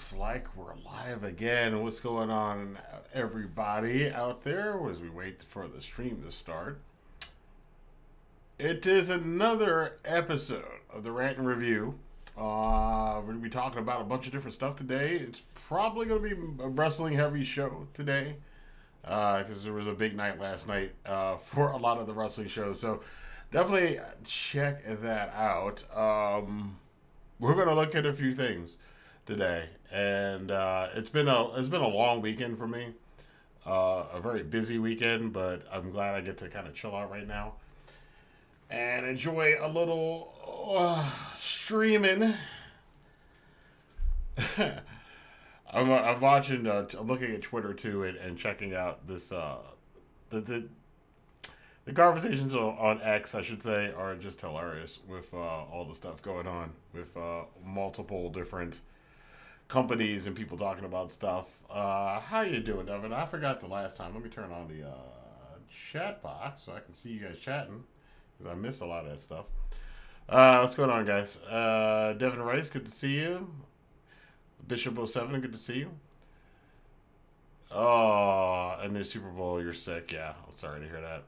looks like we're live again. What's going on, everybody out there, as we wait for the stream to start? It is another episode of the Rantin Review. We're going to be talking about a bunch of different stuff today. It's probably going to be a wrestling-heavy show today, because there was a big night last night for a lot of the wrestling shows. So definitely check that out. We're going to look at a few things today, and it's been a long weekend for me, a very busy weekend, but I'm glad I get to kind of chill out right now and enjoy a little streaming. I'm watching. I'm looking at Twitter too, and checking out this the conversations on X, I should say, are just hilarious with all the stuff going on with multiple different companies and people talking about stuff. How you doing, Devin? I forgot the last time. Let me turn on the chat box so I can see you guys chatting, because I missed a lot of that stuff. What's going on, guys? Devin Rice, good to see you. Bishop 07, good to see you. Oh, and the Super Bowl, you're sick. Yeah, I'm sorry to hear that.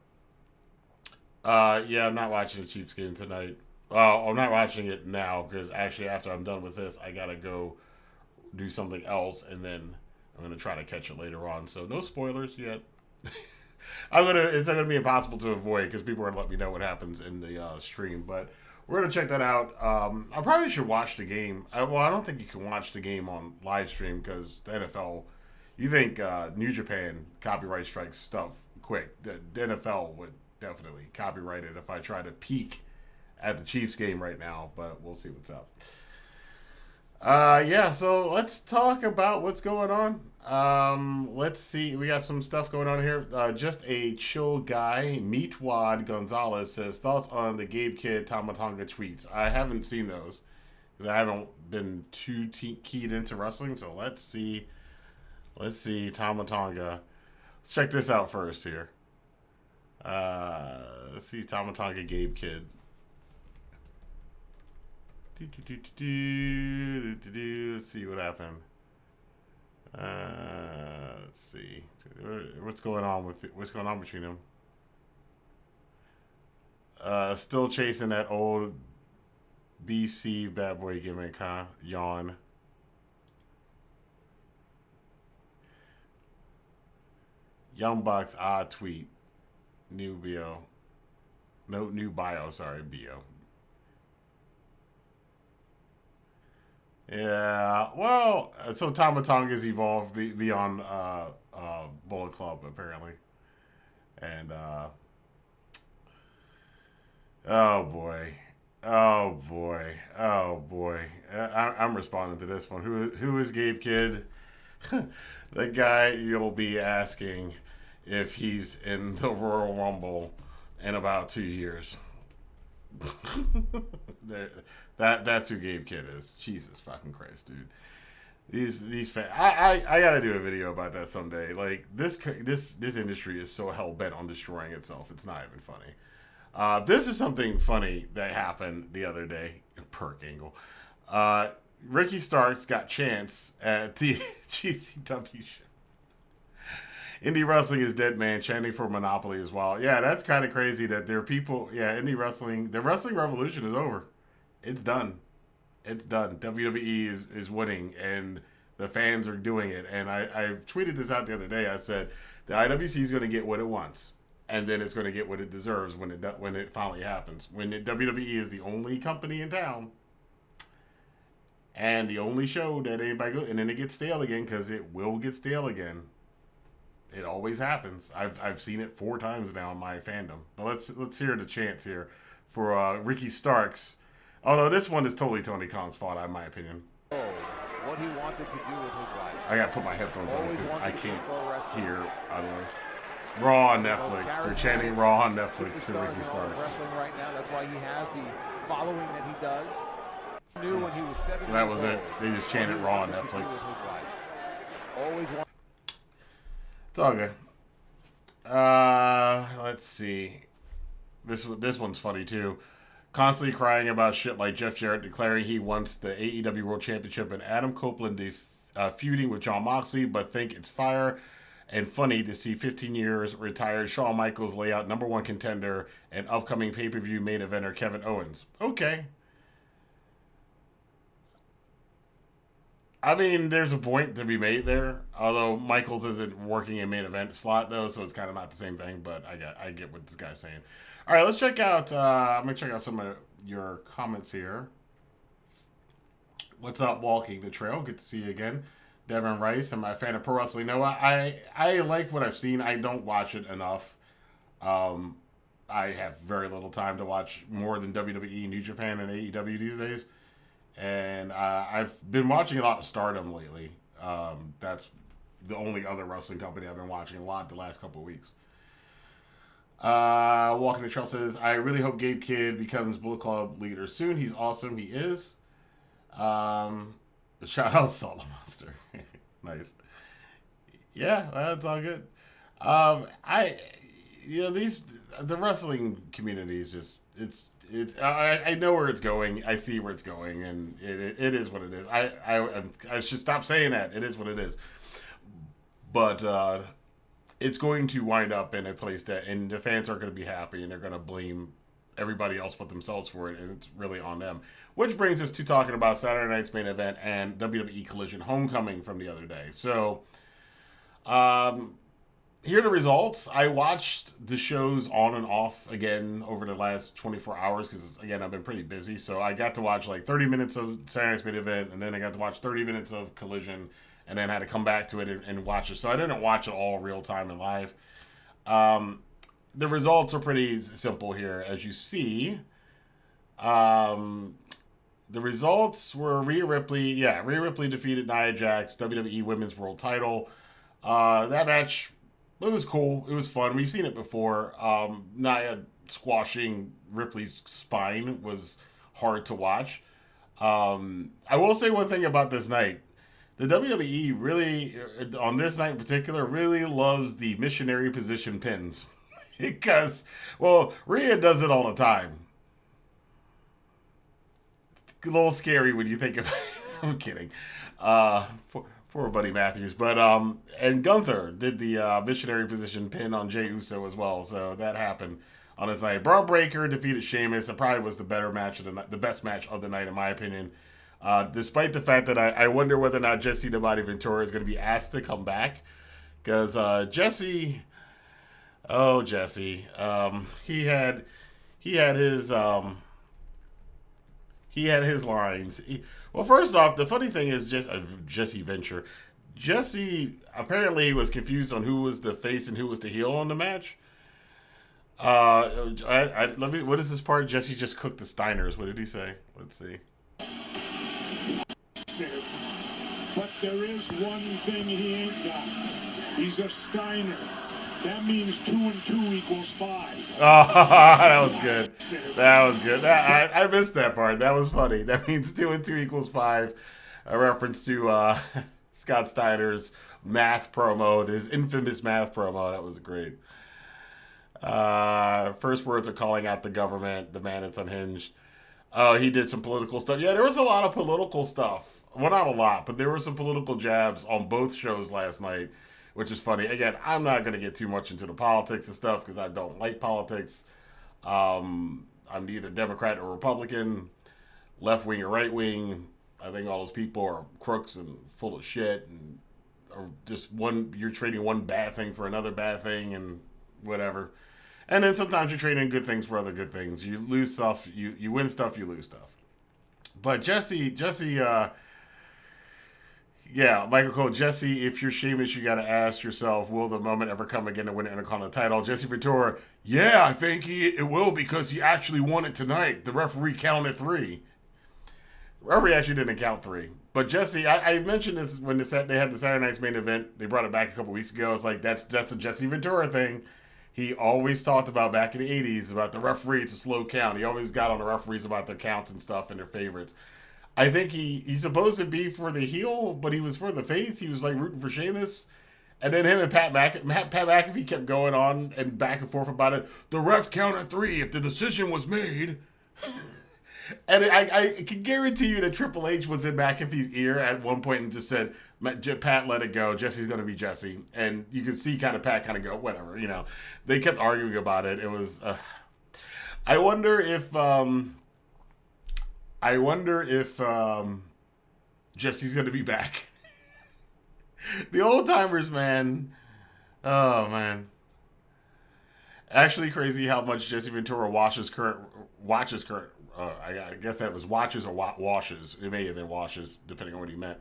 Yeah, I'm not watching the Chiefs game tonight. I'm not watching it now, because actually after I'm done with this, I gotta go do something else, and then I'm gonna try to catch it later on. So no spoilers yet. It's not gonna be impossible to avoid, because people are gonna let me know what happens in the stream. But we're gonna check that out. I probably should watch the game. I don't think you can watch the game on live stream, because the NFL. You think New Japan copyright strikes stuff quick? The NFL would definitely copyright it if I try to peek at the Chiefs game right now, but we'll see what's up. Yeah, so let's talk about what's going on. Let's see. We got some stuff going on here. Just a chill guy, Meatwad Gonzalez, says, thoughts on the Gabe Kidd Tama Tonga tweets. I haven't seen those, because I haven't been too keyed into wrestling, so let's see. Let's see, Tama Tonga. Let's check this out first here. Let's see, Tama Tonga Gabe Kidd. Let's see what happened. Let's see what's going on between them. Still chasing that old BC bad boy gimmick, huh? Yawn. Young Bucks odd tweet. New bio. No, new bio, sorry, bio. Yeah, well, so Tama Tonga's evolved beyond Bullet Club, apparently. And, oh boy. I'm responding to this one. Who is Gabe Kidd? The guy you'll be asking if he's in the Royal Rumble in about 2 years. That's who Gabe Kidd is. Jesus fucking Christ, dude. These fans. I gotta do a video about that someday. Like this industry is so hell bent on destroying itself. It's not even funny. This is something funny that happened the other day. Perk Angle. Ricky Starks got chance at the GCW show. Indie wrestling is dead, man. Chanting for Monopoly as well. Yeah, that's kind of crazy that there are people. Yeah, indie wrestling. The wrestling revolution is over. It's done. It's done. WWE is winning, and the fans are doing it. And I tweeted this out the other day. I said the IWC is going to get what it wants, and then it's going to get what it deserves when it finally happens. When WWE is the only company in town, and the only show that anybody goes, and then it gets stale again, because it will get stale again. It always happens. I've seen it 4 times now in my fandom. But let's hear the chants here for Ricky Starks. Although this one is totally Tony Khan's fault, in my opinion. What he wanted to do with his life. I gotta put my headphones on because I can't hear otherwise. Raw on Netflix. They're chanting Raw on Netflix to Ricky Starks. Wrestling right now. That's why he has the following that he does. Knew when he was 7 so that was it. They just chanted Raw on Netflix. It's all good. Let's see. This one's funny too. Constantly crying about shit like Jeff Jarrett declaring he wants the AEW World Championship and Adam Copeland feuding with Jon Moxley, but think it's fire and funny to see 15 years retired Shawn Michaels lay out number one contender and upcoming pay-per-view main eventer Kevin Owens. Okay. I mean, there's a point to be made there. Although Michaels isn't working a main event slot though, so it's kind of not the same thing. But I get what this guy's saying. All right, let's check out. I'm gonna check out some of your comments here. What's up, Walking the Trail? Good to see you again. Devin Rice, I'm a fan of pro wrestling. No, I like what I've seen. I don't watch it enough. I have very little time to watch more than WWE, New Japan, and AEW these days. And I've been watching a lot of Stardom lately. That's the only other wrestling company I've been watching a lot the last couple of weeks. Walking the Trail says, I really hope Gabe Kidd becomes Bullet Club leader soon. He's awesome. He is. Shout out Solo Monster. Nice. Yeah, that's all good. The wrestling community is just, I know where it's going. I see where it's going, and it is what it is. I should stop saying that. It is what it is. But it's going to wind up in a place that, and the fans aren't going to be happy, and they're going to blame everybody else but themselves for it, and it's really on them. Which brings us to talking about Saturday night's main event and WWE Collision Homecoming from the other day. So, here are the results. I watched the shows on and off again over the last 24 hours because, again, I've been pretty busy. So I got to watch like 30 minutes of Saturday night's main event, and then I got to watch 30 minutes of Collision, and then I had to come back to it and watch it. So I didn't watch it all real time and live. The results are pretty simple here, as you see. The results were Rhea Ripley. Yeah, Rhea Ripley defeated Nia Jax, WWE Women's World Title. That match, it was cool. It was fun. We've seen it before. Nia squashing Ripley's spine was hard to watch. I will say one thing about this night. The WWE really, on this night in particular, really loves the missionary position pins. Because, well, Rhea does it all the time. It's a little scary when you think of it. I'm kidding. Poor Buddy Matthews. But, and Gunther did the missionary position pin on Jey Uso as well. So that happened on his night. Braun Breaker defeated Sheamus. It probably was the better match of the night, the best match of the night, in my opinion. Despite the fact that I wonder whether or not Jesse the Body Ventura is going to be asked to come back. Because Jesse... Oh, Jesse. He had his lines. Well, first off, the funny thing is just Jesse Venture. Jesse apparently was confused on who was the face and who was the heel on the match. What is this part? Jesse just cooked the Steiners. What did he say? Let's see. But there is one thing he ain't got. He's a Steiner. That means 2 and 2 equals 5. Oh, that was good. That was good. I missed that part. That was funny. That means 2 and 2 equals 5. A reference to Scott Steiner's math promo, his infamous math promo. That was great. First words are calling out the government. The man is unhinged. Oh, he did some political stuff. Yeah, there was a lot of political stuff. Well, not a lot, but there were some political jabs on both shows last night, which is funny. Again, I'm not going to get too much into the politics and stuff because I don't like politics. I'm neither Democrat or Republican, left wing or right wing. I think all those people are crooks and full of shit, and or just you're trading one bad thing for another bad thing and whatever. And then sometimes you're trading good things for other good things. You lose stuff, you win stuff, you lose stuff. But Jesse, yeah, Michael Cole, Jesse, if you're Sheamus, you got to ask yourself, will the moment ever come again to win an Intercontinental title? Jesse Ventura, yeah, I think it will because he actually won it tonight. The referee counted 3. The referee actually didn't count 3. But Jesse, I mentioned this when they had the Saturday night's main event. They brought it back a couple weeks ago. It's like, that's a Jesse Ventura thing. He always talked about back in the 80s about the referee. It's a slow count. He always got on the referees about their counts and stuff and their favorites. I think he's supposed to be for the heel, but he was for the face. He was like rooting for Sheamus. And then him and Pat McAfee kept going on and back and forth about it. The ref counted 3 if the decision was made. And I can guarantee you that Triple H was in McAfee's ear at one point and just said, Pat, let it go. Jesse's going to be Jesse. And you could see kind of Pat kind of go, whatever, you know. They kept arguing about it. It was, I wonder if Jesse's going to be back. The old timers, man. Oh, man. Actually crazy how much Jesse Ventura watches current. I guess that was watches or washes. It may have been washes, depending on what he meant.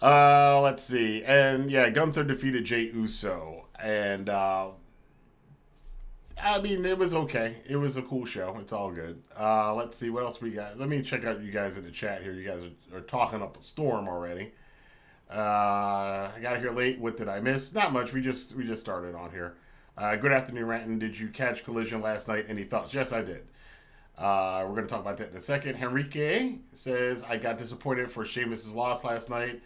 Let's see. And yeah, Gunther defeated Jey Uso. And I mean, it was okay. It was a cool show. It's all good. Let's see what else we got. Let me check out you guys in the chat here. You guys are talking up a storm already. I got here late. What did I miss? Not much. We just started on here. Good afternoon, Rantin. Did you catch Collision last night? Any thoughts? Yes, I did. We're going to talk about that in a second. Henrique says, I got disappointed for Sheamus' loss last night.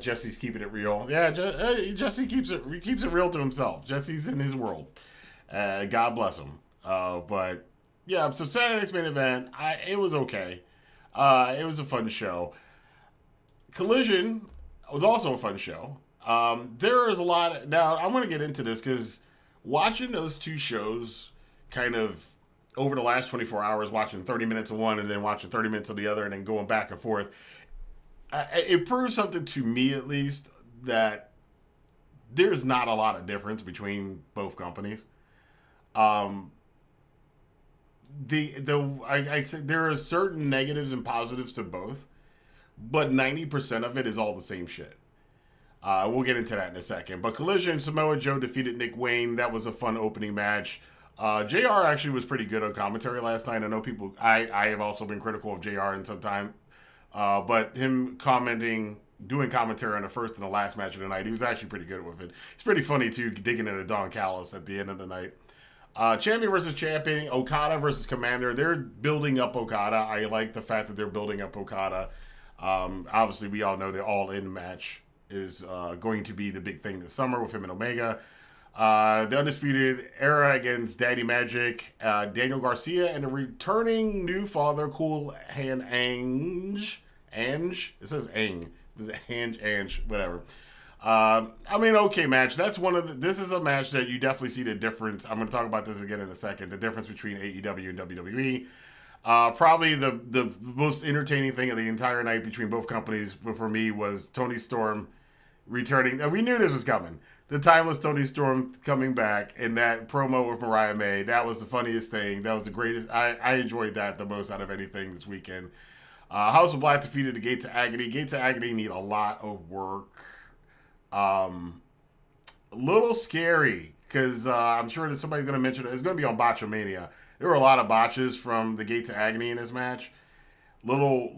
Jesse's keeping it real. Yeah, Jesse keeps it real to himself. Jesse's in his world. God bless him. But, yeah, so Saturday's main event, it was okay. It was a fun show. Collision was also a fun show. There is a lot. Now, I'm going to get into this because watching those two shows kind of over the last 24 hours, watching 30 minutes of one and then watching 30 minutes of the other and then going back and forth, it proves something to me, at least, that there's not a lot of difference between both companies. I said there are certain negatives and positives to both, but 90% of it is all the same shit. We'll get into that in a second. But Collision, Samoa Joe defeated Nick Wayne. That was a fun opening match. JR actually was pretty good on commentary last night. I know people, I have also been critical of JR in some time. But him doing commentary on the first and the last match of the night, he was actually pretty good with it. It's pretty funny, too, digging into Don Callis at the end of the night. Champion versus champion, Okada versus Commander. They're building up Okada. I like the fact that they're building up Okada. Obviously, we all know the All-In match is going to be the big thing this summer with him and Omega. The Undisputed Era against Daddy Magic, Daniel Garcia, and the returning new father, Cool Hand Ange. It says Ang. Is it Ange, whatever. I mean, okay match. This is a match that you definitely see the difference. I'm going to talk about this again in a second. The difference between AEW and WWE. Probably the most entertaining thing of the entire night between both companies for me was Toni Storm returning. We knew this was coming. The timeless Toni Storm coming back in that promo with Mariah May. That was the funniest thing. That was the greatest. I enjoyed that the most out of anything this weekend. House of Black defeated the Gates of Agony. Gates of Agony need a lot of work. A little scary because I'm sure that somebody's going to mention it. It's going to be on Botchamania. There were a lot of botches from the Gates of Agony in this match. Little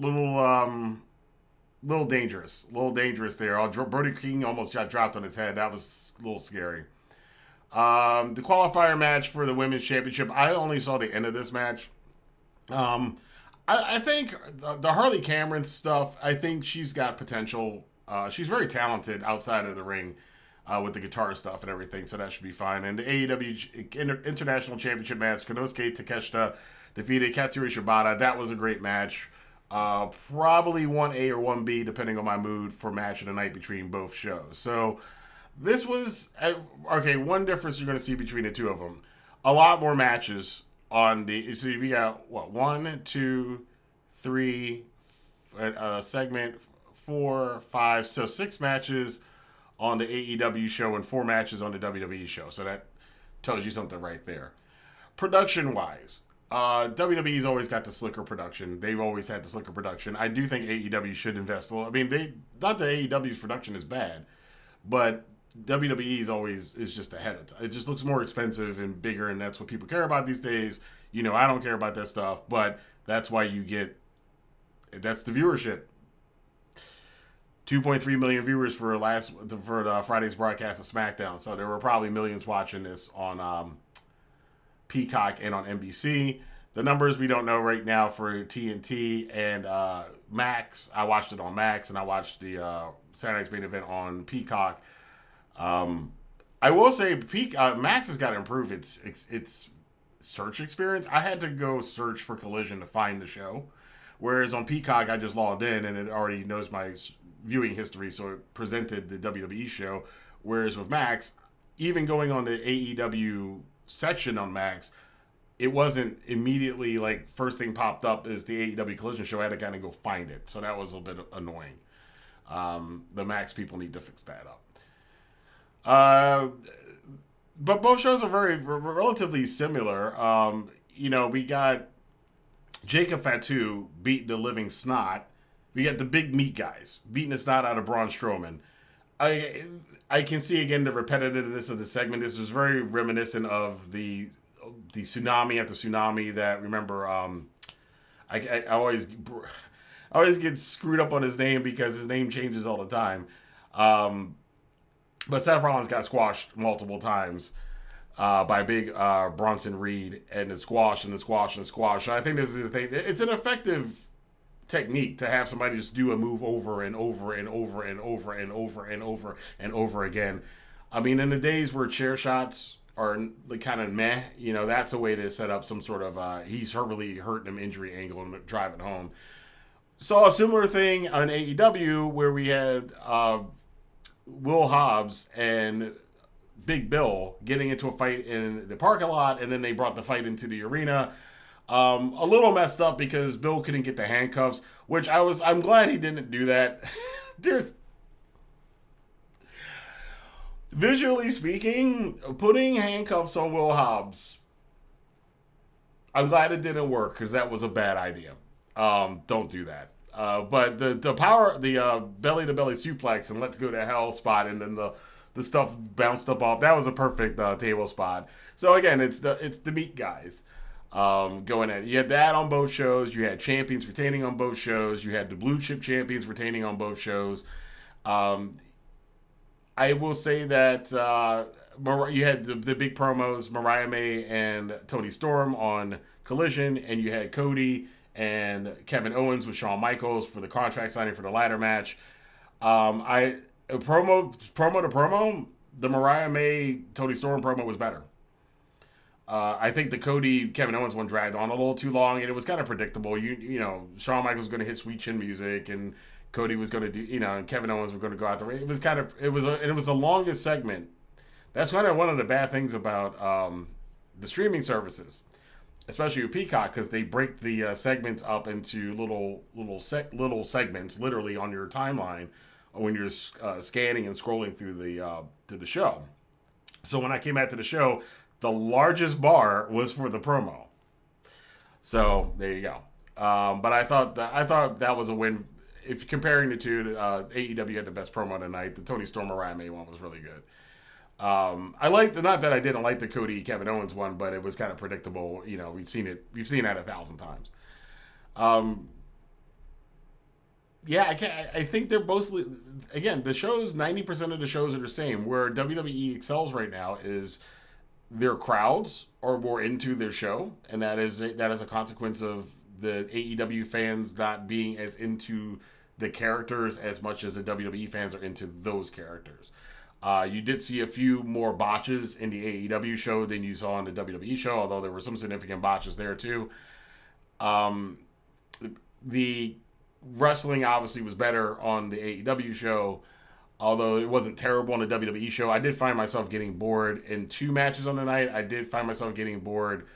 dangerous. A little dangerous there. Brody King almost got dropped on his head. That was a little scary. The qualifier match for the Women's Championship, I only saw the end of this match. I think the Harley Cameron stuff, I think she's got potential. She's very talented outside of the ring with the guitar stuff and everything, so that should be fine. And the AEW International Championship match, Konosuke Takeshita defeated Katsuyori Shibata. That was a great match. Probably 1A or 1B, depending on my mood, for match of the night between both shows. So this was, okay, one difference you're going to see between the two of them. A lot more matches on the, see, we got, 1, 2, 3, segment 4, 5, so 6 matches on the AEW show and 4 matches on the WWE show. So that tells you something right there. Production-wise, WWE's always got the slicker production. They've always had the slicker production. I do think AEW should invest a little. I mean, not that AEW's production is bad, but WWE's always is just ahead of time. It just looks more expensive and bigger, and that's what people care about these days. You know, I don't care about that stuff, but that's why that's the viewership. 2.3 million viewers for Friday's broadcast of SmackDown. So there were probably millions watching this on Peacock and on NBC. The numbers we don't know right now for TNT and Max. I watched it on Max, and I watched the Saturday's main event on Peacock. I will say Max has got to improve its search experience. I had to go search for Collision to find the show. Whereas on Peacock, I just logged in and it already knows my viewing history, so it presented the WWE show. Whereas with Max, even going on the AEW section on Max, it wasn't immediately like first thing popped up is the AEW Collision show. I had to kind of go find it, so that was a bit annoying. The Max people need to fix that up. But both shows are relatively similar. We got Jacob Fatu beating the living snot. We got the big meat guys beating the snot out of Braun Strowman. I can see again the repetitiveness of the segment. This was very reminiscent of the tsunami after tsunami that, remember, I always get screwed up on his name because his name changes all the time. But Seth Rollins got squashed multiple times by big Bronson Reed, and the squash and the squash and the squash. So I think this is the thing. It's an effective technique to have somebody just do a move over and over and over and over and over and over and over again. I mean, in the days where chair shots are like kind of meh, that's a way to set up some sort of he's really hurting him injury angle and drive it home. Saw a similar thing on AEW where we had Will Hobbs and Big Bill getting into a fight in the parking lot, and then they brought the fight into the arena. A little messed up because Bill couldn't get the handcuffs, which I'm glad he didn't do that. Visually speaking, putting handcuffs on Will Hobbs, I'm glad it didn't work because that was a bad idea. Don't do that. But the power, the belly to belly suplex and let's go to hell spot, and then the stuff bounced up off. That was a perfect table spot. So again, it's the meat guys going at it. You had that on both shows. You had champions retaining on both shows. You had the blue chip champions retaining on both shows. I will say that you had the big promos, Mariah May and Toni Storm on Collision, and you had Cody and Kevin Owens with Shawn Michaels for the contract signing for the ladder match. Promo to promo, the Mariah May Toni Storm promo was better. I think the Cody Kevin Owens one dragged on a little too long, and it was kind of predictable. Shawn Michaels was going to hit sweet chin music, and Cody was going to do, and Kevin Owens was going to go out the ring. It was the longest segment. That's kind of one of the bad things about the streaming services, especially with Peacock, because they break the segments up into little segments, literally on your timeline when you're scanning and scrolling through the show. So when I came out to the show, the largest bar was for the promo. So there you go. But I thought that was a win. If you're comparing the two, AEW had the best promo tonight. The Toni Storm Mariah May one was really good. I liked not that I didn't like the Cody Kevin Owens one, but it was kind of predictable. We've seen that 1,000 times. I think they're mostly, again, the shows, 90% of the shows are the same. Where WWE excels right now is their crowds are more into their show, and that is a consequence of the AEW fans not being as into the characters as much as the WWE fans are into those characters. You did see a few more botches in the AEW show than you saw in the WWE show, although there were some significant botches there too. The wrestling obviously was better on the AEW show, although it wasn't terrible on the WWE show. I did find myself getting bored in 2 matches on the night. I did find myself getting bored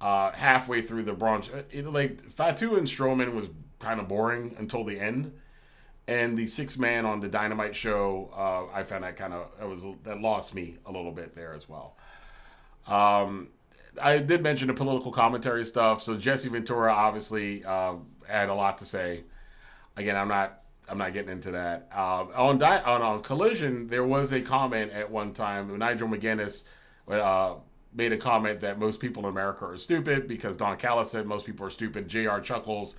halfway through the bronze. Fatu and Strowman was kind of boring until the end. And the 6-man on the Dynamite show, I found that lost me a little bit there as well. I did mention the political commentary stuff. So Jesse Ventura obviously had a lot to say. Again, I'm not getting into that. On Collision, there was a comment at one time. Nigel McGuinness made a comment that most people in America are stupid because Don Callis said most people are stupid. JR chuckles.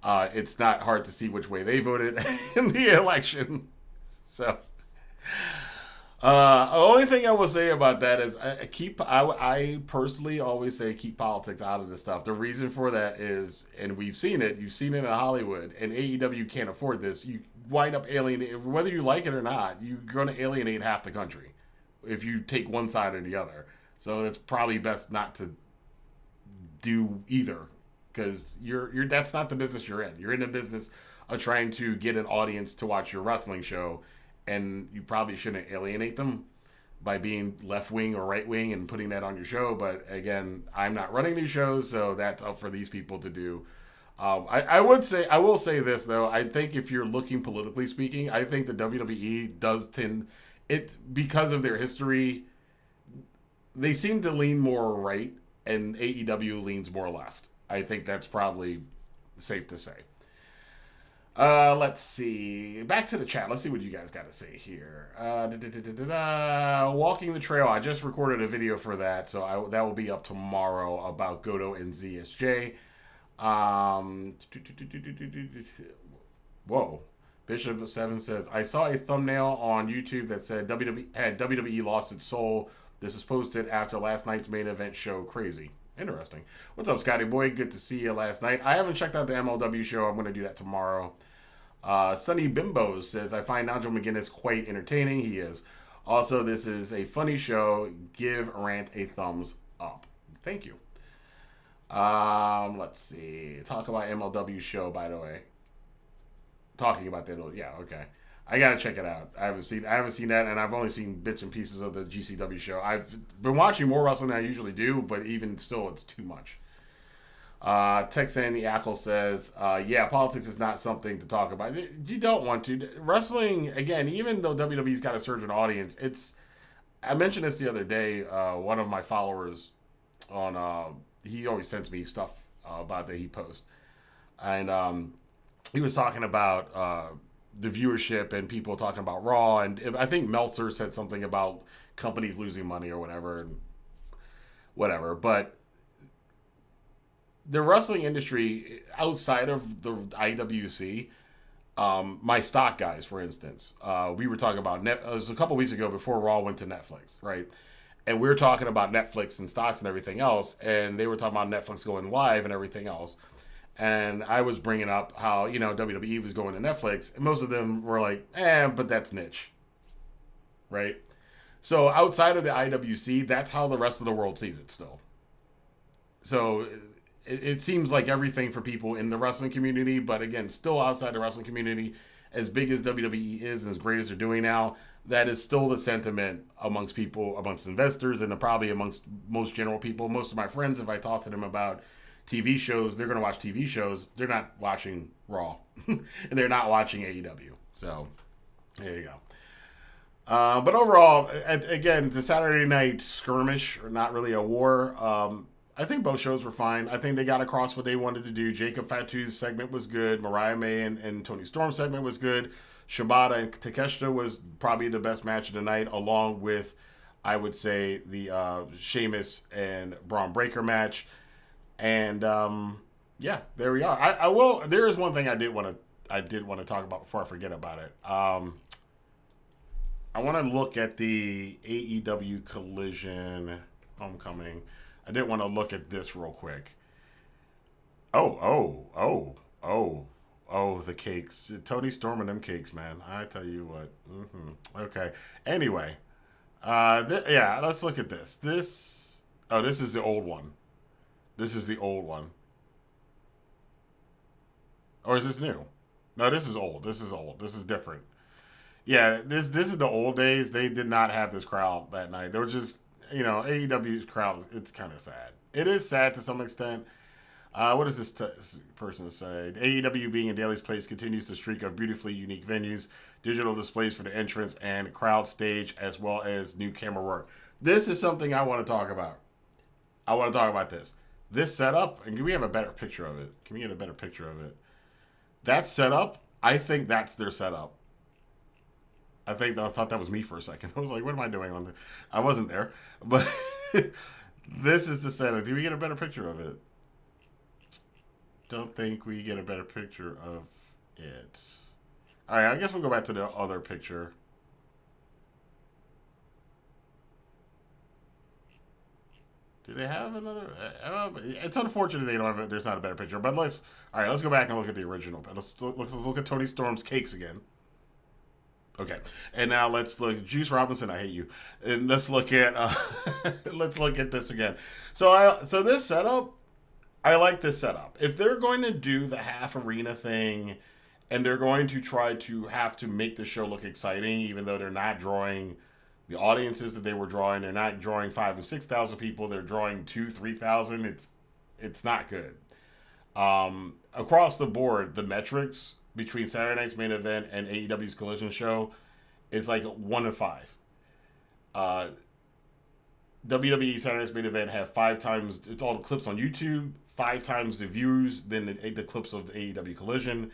It's not hard to see which way they voted in the election. So, the only thing I will say about that is I personally always say keep politics out of this stuff. The reason for that is, and you've seen it in Hollywood, and AEW can't afford this. You wind up alienating, whether you like it or not, you're going to alienate half the country if you take one side or the other. So it's probably best not to do either, because you're that's not the business you're in. You're in the business of trying to get an audience to watch your wrestling show, and you probably shouldn't alienate them by being left wing or right wing and putting that on your show. But again, I'm not running these shows, so that's up for these people to do. I will say this though. I think if you're looking politically speaking, I think the WWE does tend it because of their history. They seem to lean more right, and AEW leans more left. I think that's probably safe to say. Let's see. Back to the chat. Let's see what you guys got to say here. Walking the Trail. I just recorded a video for that, so that will be up tomorrow about Goto and ZSJ. Whoa. Bishop 7 says, I saw a thumbnail on YouTube that said WWE lost its soul. This is posted after last night's main event show. Crazy. Interesting. What's up, Scotty Boy? Good to see you last night. I haven't checked out the MLW show. I'm going to do that tomorrow. Sunny Bimbo says, I find Nigel McGuinness quite entertaining. He is. Also, this is a funny show. Give Rant a thumbs up. Thank you. Let's see. Talk about MLW show, by the way. Talking about that. Yeah, okay. I gotta check it out. I haven't seen that, and I've only seen bits and pieces of the GCW show. I've been watching more wrestling than I usually do, but even still, it's too much. Texan Yackle says, yeah, politics is not something to talk about. You don't want to. Wrestling, again, even though WWE's got a surge in audience, I mentioned this the other day. One of my followers he always sends me stuff about that he posts. And he was talking about the viewership and people talking about Raw. And I think Meltzer said something about companies losing money or whatever. But the wrestling industry outside of the IWC, my stock guys, for instance, we were talking about it was a couple weeks ago before Raw went to Netflix, right? And we were talking about Netflix and stocks and everything else, and they were talking about Netflix going live and everything else. And I was bringing up how, WWE was going to Netflix, and most of them were like, but that's niche, right? So outside of the IWC, that's how the rest of the world sees it still. So it seems like everything for people in the wrestling community, but again, still outside the wrestling community, as big as WWE is and as great as they're doing now, that is still the sentiment amongst people, amongst investors, and probably amongst most general people. Most of my friends, if I talk to them about TV shows, they're going to watch TV shows. They're not watching Raw. And they're not watching AEW. So, there you go. But overall, again, the Saturday night skirmish, or not really a war, I think both shows were fine. I think they got across what they wanted to do. Jacob Fatu's segment was good. Mariah May and Tony Storm's segment was good. Shibata and Takeshita was probably the best match of the night, along with, I would say, the Sheamus and Braun Breaker match. And yeah, there we are. I will. There is one thing I did want to talk about before I forget about it. I want to look at the AEW Collision Homecoming. I did want to look at this real quick. Oh, the cakes. Tony Storm and them cakes, man. I tell you what. Okay. Anyway. Yeah, let's look at this. This is the old one. This is the old one. Or is this new? No, this is old. This is old. This is different. Yeah, this is the old days. They did not have this crowd that night. They were just, AEW's crowd, it's kind of sad. It is sad to some extent. What does this person say? AEW being in Daly's place continues the streak of beautifully unique venues, digital displays for the entrance, and crowd stage, as well as new camera work. This is something I want to talk about. I want to talk about this. This setup, and can we have a better picture of it? Can we get a better picture of it? That setup, I think that's their setup. I thought that was me for a second. I was like, what am I doing? I wasn't there. But this is the setup. Do we get a better picture of it? Don't think we get a better picture of it. All right, I guess we'll go back to the other picture. Do they have another? It's unfortunate they don't have. There's not a better picture. But let's go back and look at the original. Let's look at Tony Storm's cakes again. Okay, and now let's look. Juice Robinson, I hate you. And let's look at this again. So this setup, I like this setup. If they're going to do the half arena thing and they're going to try to have to make the show look exciting, even though they're not drawing the audiences that they were drawing, they're not drawing 5,000 and 6,000 people, they're drawing 2,000, 3,000. It's not good. Across the board, the metrics between Saturday night's main event and AEW's Collision show is like 1 to 5. WWE Saturday night's main event have 5 times, it's all the clips on YouTube, 5 times the views than the clips of the AEW Collision,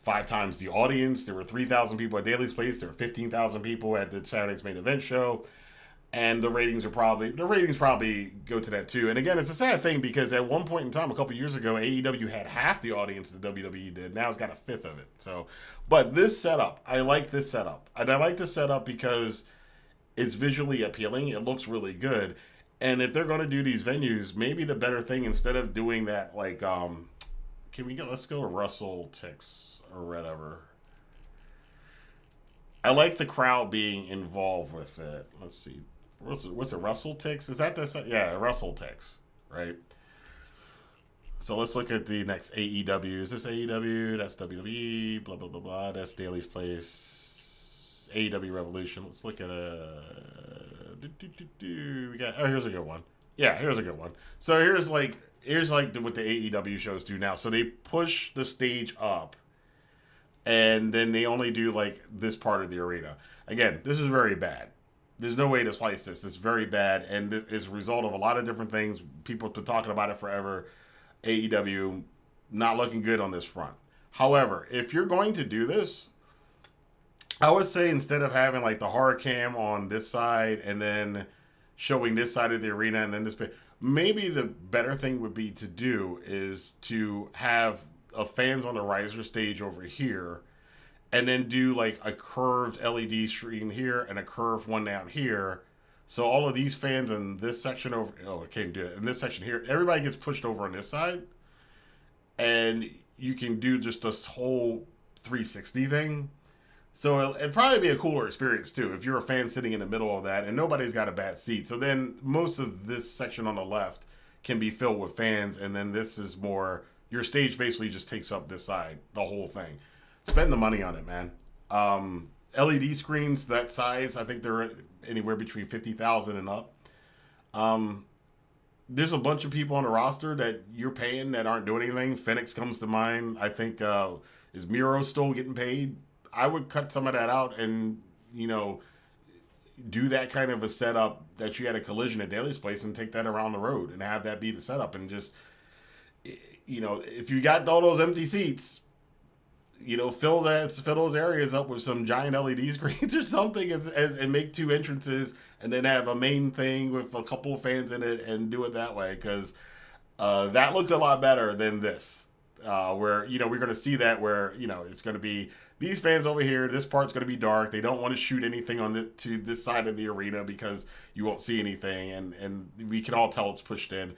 5 times the audience. There were 3,000 people at Daly's place. There were 15,000 people at the Saturday night's main event show. And the ratings probably go to that too. And again, it's a sad thing because at one point in time, a couple years ago, AEW had half the audience that WWE did. Now it's got a fifth of it. So, but this setup, I like this setup. And I like this setup because it's visually appealing. It looks really good. And if they're going to do these venues, maybe the better thing, instead of doing that, like, let's go to Russell Tix or whatever. I like the crowd being involved with it. Let's see. What's it, Russell Tix? Is that this? Yeah, Russell Tix, right? So let's look at the next AEW. Is this AEW? That's WWE, blah, blah, blah, blah. That's Daly's Place. AEW Revolution. Let's look at we got, here's a good one. Yeah, here's a good one. So here's like what the AEW shows do now. So they push the stage up, and then they only do like this part of the arena. Again, this is very bad. There's no way to slice this. It's very bad, and it's a result of a lot of different things. People have been talking about it forever. AEW not looking good on this front. However, if you're going to do this, I would say instead of having like the hard cam on this side and then showing this side of the arena and then this, maybe the better thing would be to do is to have fans on the riser stage over here, and then do like a curved LED screen here and a curved one down here. So all of these fans in this section over, I can't do it. In this section here, everybody gets pushed over on this side, and you can do just this whole 360 thing. So it'd probably be a cooler experience too if you're a fan sitting in the middle of that and nobody's got a bad seat. So then most of this section on the left can be filled with fans, and then this is more, your stage basically just takes up this side, the whole thing. Spend the money on it, man. LED screens that size, I think they're anywhere between 50,000 and up. There's a bunch of people on the roster that you're paying that aren't doing anything. Phoenix comes to mind. I think, is Miro still getting paid? I would cut some of that out and, do that kind of a setup that you had a Collision at Daly's Place and take that around the road and have that be the setup. And just, if you got all those empty seats, fill those areas up with some giant LED screens or something and make 2 entrances and then have a main thing with a couple of fans in it and do it that way. Because that looked a lot better than this. Where, we're going to see that where, it's going to be these fans over here, this part's going to be dark. They don't want to shoot anything to this side of the arena because you won't see anything. And we can all tell it's pushed in.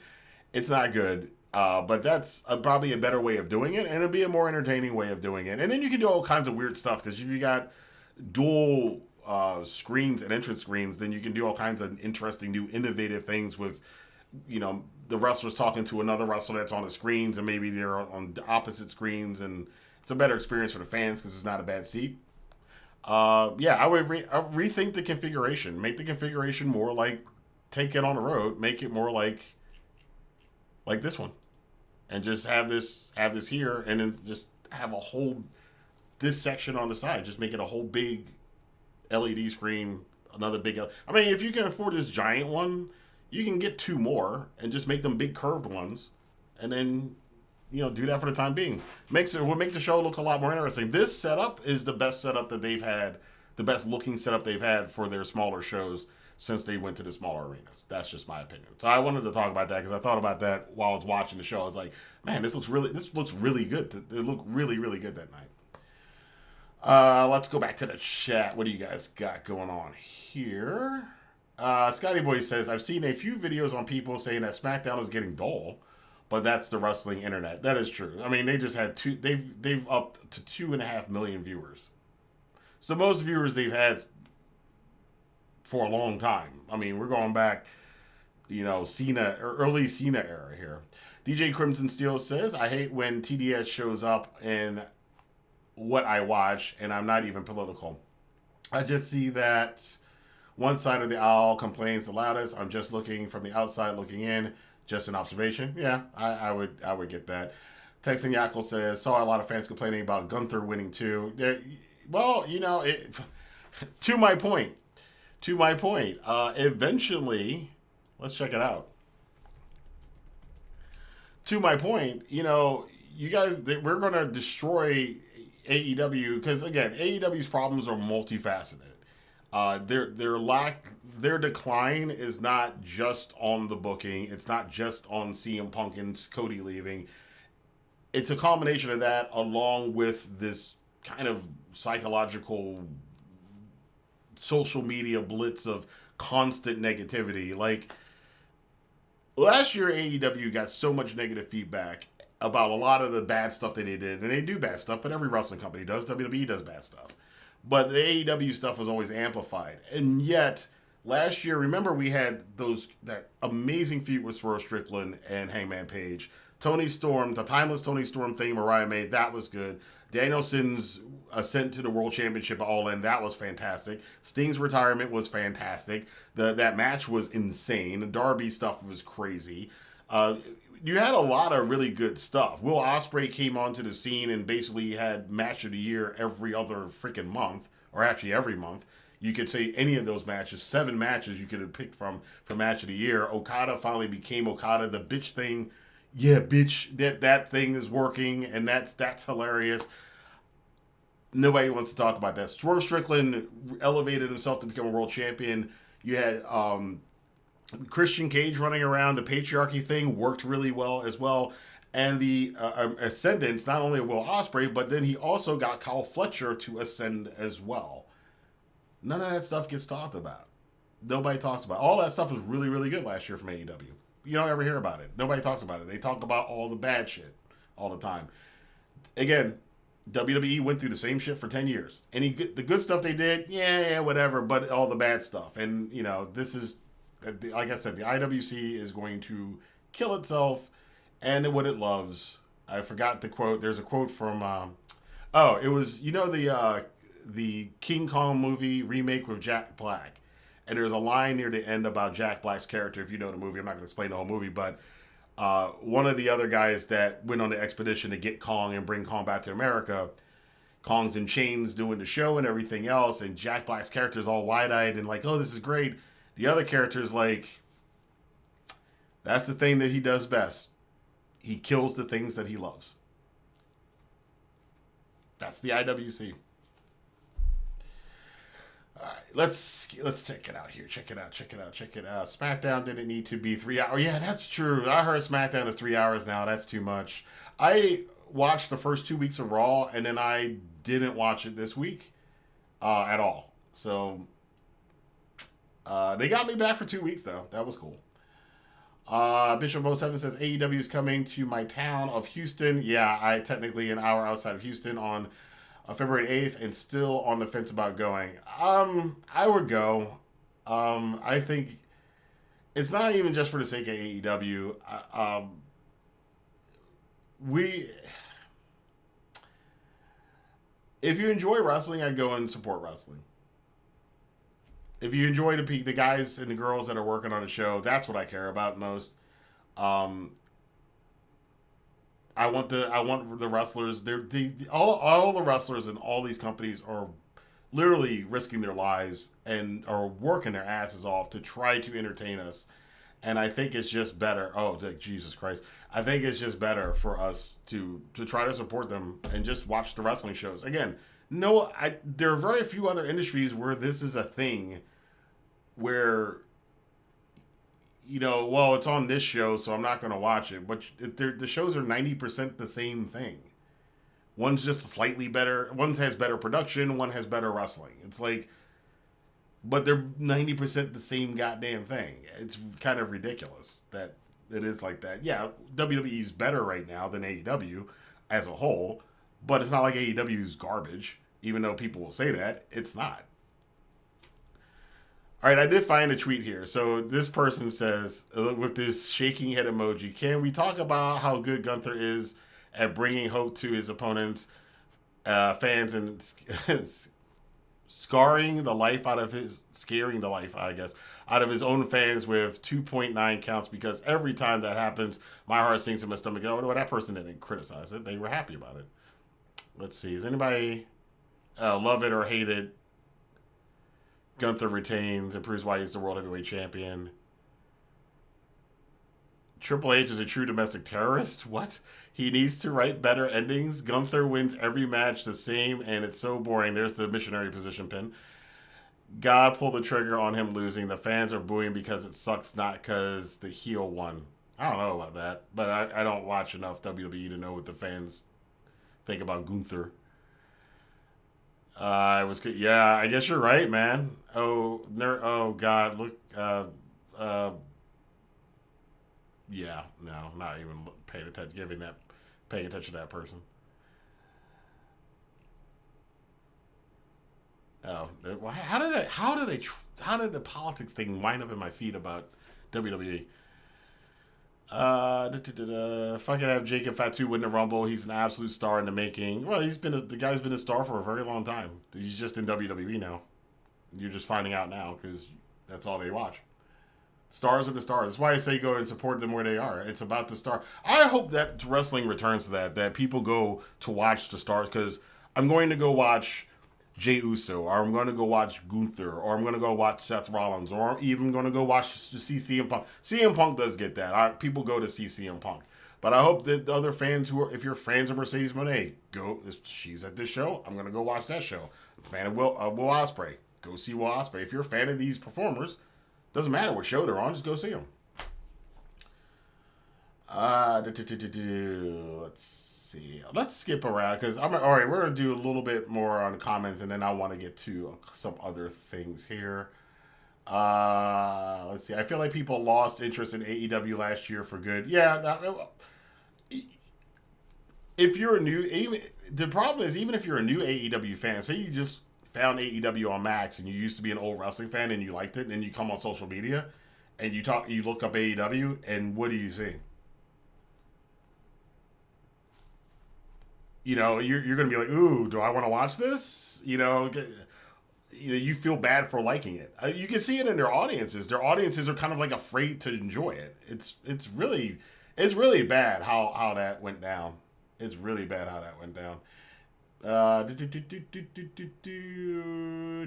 It's not good. But that's probably a better way of doing it. And it'll be a more entertaining way of doing it. And then you can do all kinds of weird stuff. Because if you got dual screens and entrance screens, then you can do all kinds of interesting, new, innovative things with, the wrestler's talking to another wrestler that's on the screens, and maybe they're on the opposite screens, and it's a better experience for the fans because it's not a bad seat. I would rethink the configuration. Make the configuration more like Take It on the Road. Make it more like this one, and just have this here, and then just have this section on the side. Just make it a whole big LED screen. Another big. I mean, if you can afford this giant one, you can get 2 more and just make them big curved ones, and then, do that for the time being. Will make the show look a lot more interesting. This setup is the best setup that they've had, the best looking setup they've had for their smaller shows since they went to the smaller arenas. That's just my opinion. So I wanted to talk about that because I thought about that while I was watching the show. I was like, man, this looks really good. It looked really, really good that night. Let's go back to the chat. What do you guys got going on here? Scotty Boy says, I've seen a few videos on people saying that SmackDown is getting dull, but that's the wrestling internet. That is true. I mean, they just had they've upped to 2.5 million viewers. So most viewers they've had for a long time. I mean, we're going back, Cena or early Cena era here. DJ Crimson Steel says, I hate when TDS shows up in what I watch, and I'm not even political. I just see that one side of the aisle complains the loudest. I'm just looking from the outside looking in. Just an observation. Yeah, I would get that. Texan Yackle says, saw a lot of fans complaining about Gunther winning too. Well, to my point. Eventually, let's check it out. To my point, you guys, we're going to destroy AEW because, again, AEW's problems are multifaceted. Their decline is not just on the booking. It's not just on CM Punk and Cody leaving. It's a combination of that along with this kind of psychological social media blitz of constant negativity. Like, last year, AEW got so much negative feedback about a lot of the bad stuff that they did. And they do bad stuff, but every wrestling company does. WWE does bad stuff. But the AEW stuff was always amplified. And yet, last year, remember we had that amazing feud with Swerve Strickland and Hangman Page. Tony Storm, the timeless Tony Storm thing Mariah made, that was good. Danielson's ascent to the World Championship All In, that was fantastic. Sting's retirement was fantastic. That match was insane. The Darby stuff was crazy. You had a lot of really good stuff. Will Ospreay came onto the scene and basically had match of the year every other freaking month, or actually every month. You could say any of those matches, 7 matches you could have picked from for match of the year. Okada finally became Okada. The bitch thing, yeah, bitch, that thing is working, and that's hilarious. Nobody wants to talk about that. Swerve Strickland elevated himself to become a world champion. You had Christian Cage running around. The patriarchy thing worked really well as well. And the ascendance, not only of Will Ospreay, but then he also got Kyle Fletcher to ascend as well. None of that stuff gets talked about. Nobody talks about it. All that stuff was really, really good last year from AEW. You don't ever hear about it. Nobody talks about it. They talk about all the bad shit all the time. Again, WWE went through the same shit for 10 years. The good stuff they did, yeah, whatever, but all the bad stuff. And, this is, like I said, the IWC is going to kill itself and what it loves. I forgot the quote. There's a quote from, it was, the King Kong movie remake with Jack Black. And there's a line near the end about Jack Black's character. If you know the movie, I'm not going to explain the whole movie, but one of the other guys that went on the expedition to get Kong and bring Kong back to America, Kong's in chains doing the show and everything else, and Jack Black's character is all wide-eyed and like, oh, this is great. The other character's like, that's the thing that he does best. He kills the things that he loves. That's the IWC. All right, let's check it out here. Check it out. SmackDown didn't need to be 3 hours. Yeah, that's true. I heard SmackDown is 3 hours now. That's too much. I watched the first 2 weeks of Raw, and then I didn't watch it this week at all. So they got me back for 2 weeks, though. That was cool. Bishop07 says, AEW is coming to my town of Houston. Yeah, I technically an hour outside of Houston on February 8th and still on the fence about going. I would go. I think it's not even just for the sake of AEW. If you enjoy wrestling, I'd go and support wrestling. If you enjoy the guys and the girls that are working on the show, that's what I care about most. I want the wrestlers. All the wrestlers in all these companies are literally risking their lives and are working their asses off to try to entertain us. And I think it's just better. Oh, Jesus Christ! I think it's just better for us to try to support them and just watch the wrestling shows. Again, there are very few other industries where this is a thing. Where, it's on this show, so I'm not going to watch it. But the shows are 90% the same thing. One's just slightly better. One has better production. One has better wrestling. It's like, but they're 90% the same goddamn thing. It's kind of ridiculous that it is like that. Yeah, WWE's better right now than AEW as a whole, but it's not like AEW's garbage, even though people will say that. It's not. All right, I did find a tweet here. So this person says, with this shaking head emoji, can we talk about how good Gunther is at bringing hope to his opponents, fans, and scaring the life, I guess, out of his own fans with 2.9 counts? Because every time that happens, my heart sinks in my stomach. Oh, well, that person didn't criticize it. They were happy about it. Let's see. Is anybody love it or hate it? Gunther retains and proves why he's the World Heavyweight Champion. Triple H is a true domestic terrorist? What? He needs to write better endings. Gunther wins every match the same, and it's so boring. There's the missionary position pin. God pulled the trigger on him losing. The fans are booing because it sucks, not because the heel won. I don't know about that, but I don't watch enough WWE to know what the fans think about Gunther. I was good. Yeah, I guess you're right, man. Oh God, look. Yeah, no, not even paying attention. Paying attention to that person. Oh, how did the politics thing wind up in my feed about WWE? Fucking have Jacob Fatu win the Rumble. He's an absolute star in the making. Well, the guy's been a star for a very long time. He's just in WWE now. You're just finding out now because that's all they watch. Stars are the stars. That's why I say go and support them where they are. It's about the star. I hope that wrestling returns to that people go to watch the stars, because I'm going to go watch Jey Uso, or I'm going to go watch Gunther, or I'm going to go watch Seth Rollins, or I'm even going to go watch see CM Punk. CM Punk does get that. All right, people go to see CM Punk. But I hope that the other fans if you're fans of Mercedes Moné, she's at this show, I'm going to go watch that show. I'm a fan of Will Ospreay. Go see Will Ospreay. If you're a fan of these performers, doesn't matter what show they're on, just go see them. Let's see. Let's skip around because all right. We're gonna do a little bit more on comments, and then I want to get to some other things here. Let's see. I feel like people lost interest in AEW last year for good. Yeah. If you're the problem is, even if you're a new AEW fan, say you just found AEW on Max and you used to be an old wrestling fan and you liked it, and then you come on social media and you look up AEW, and what do you see? You know, you're going to be like, ooh, do I want to watch this? You feel bad for liking it. You can see it in their audiences. Their audiences are kind of like afraid to enjoy it. It's really bad how that went down. It's really bad how that went down.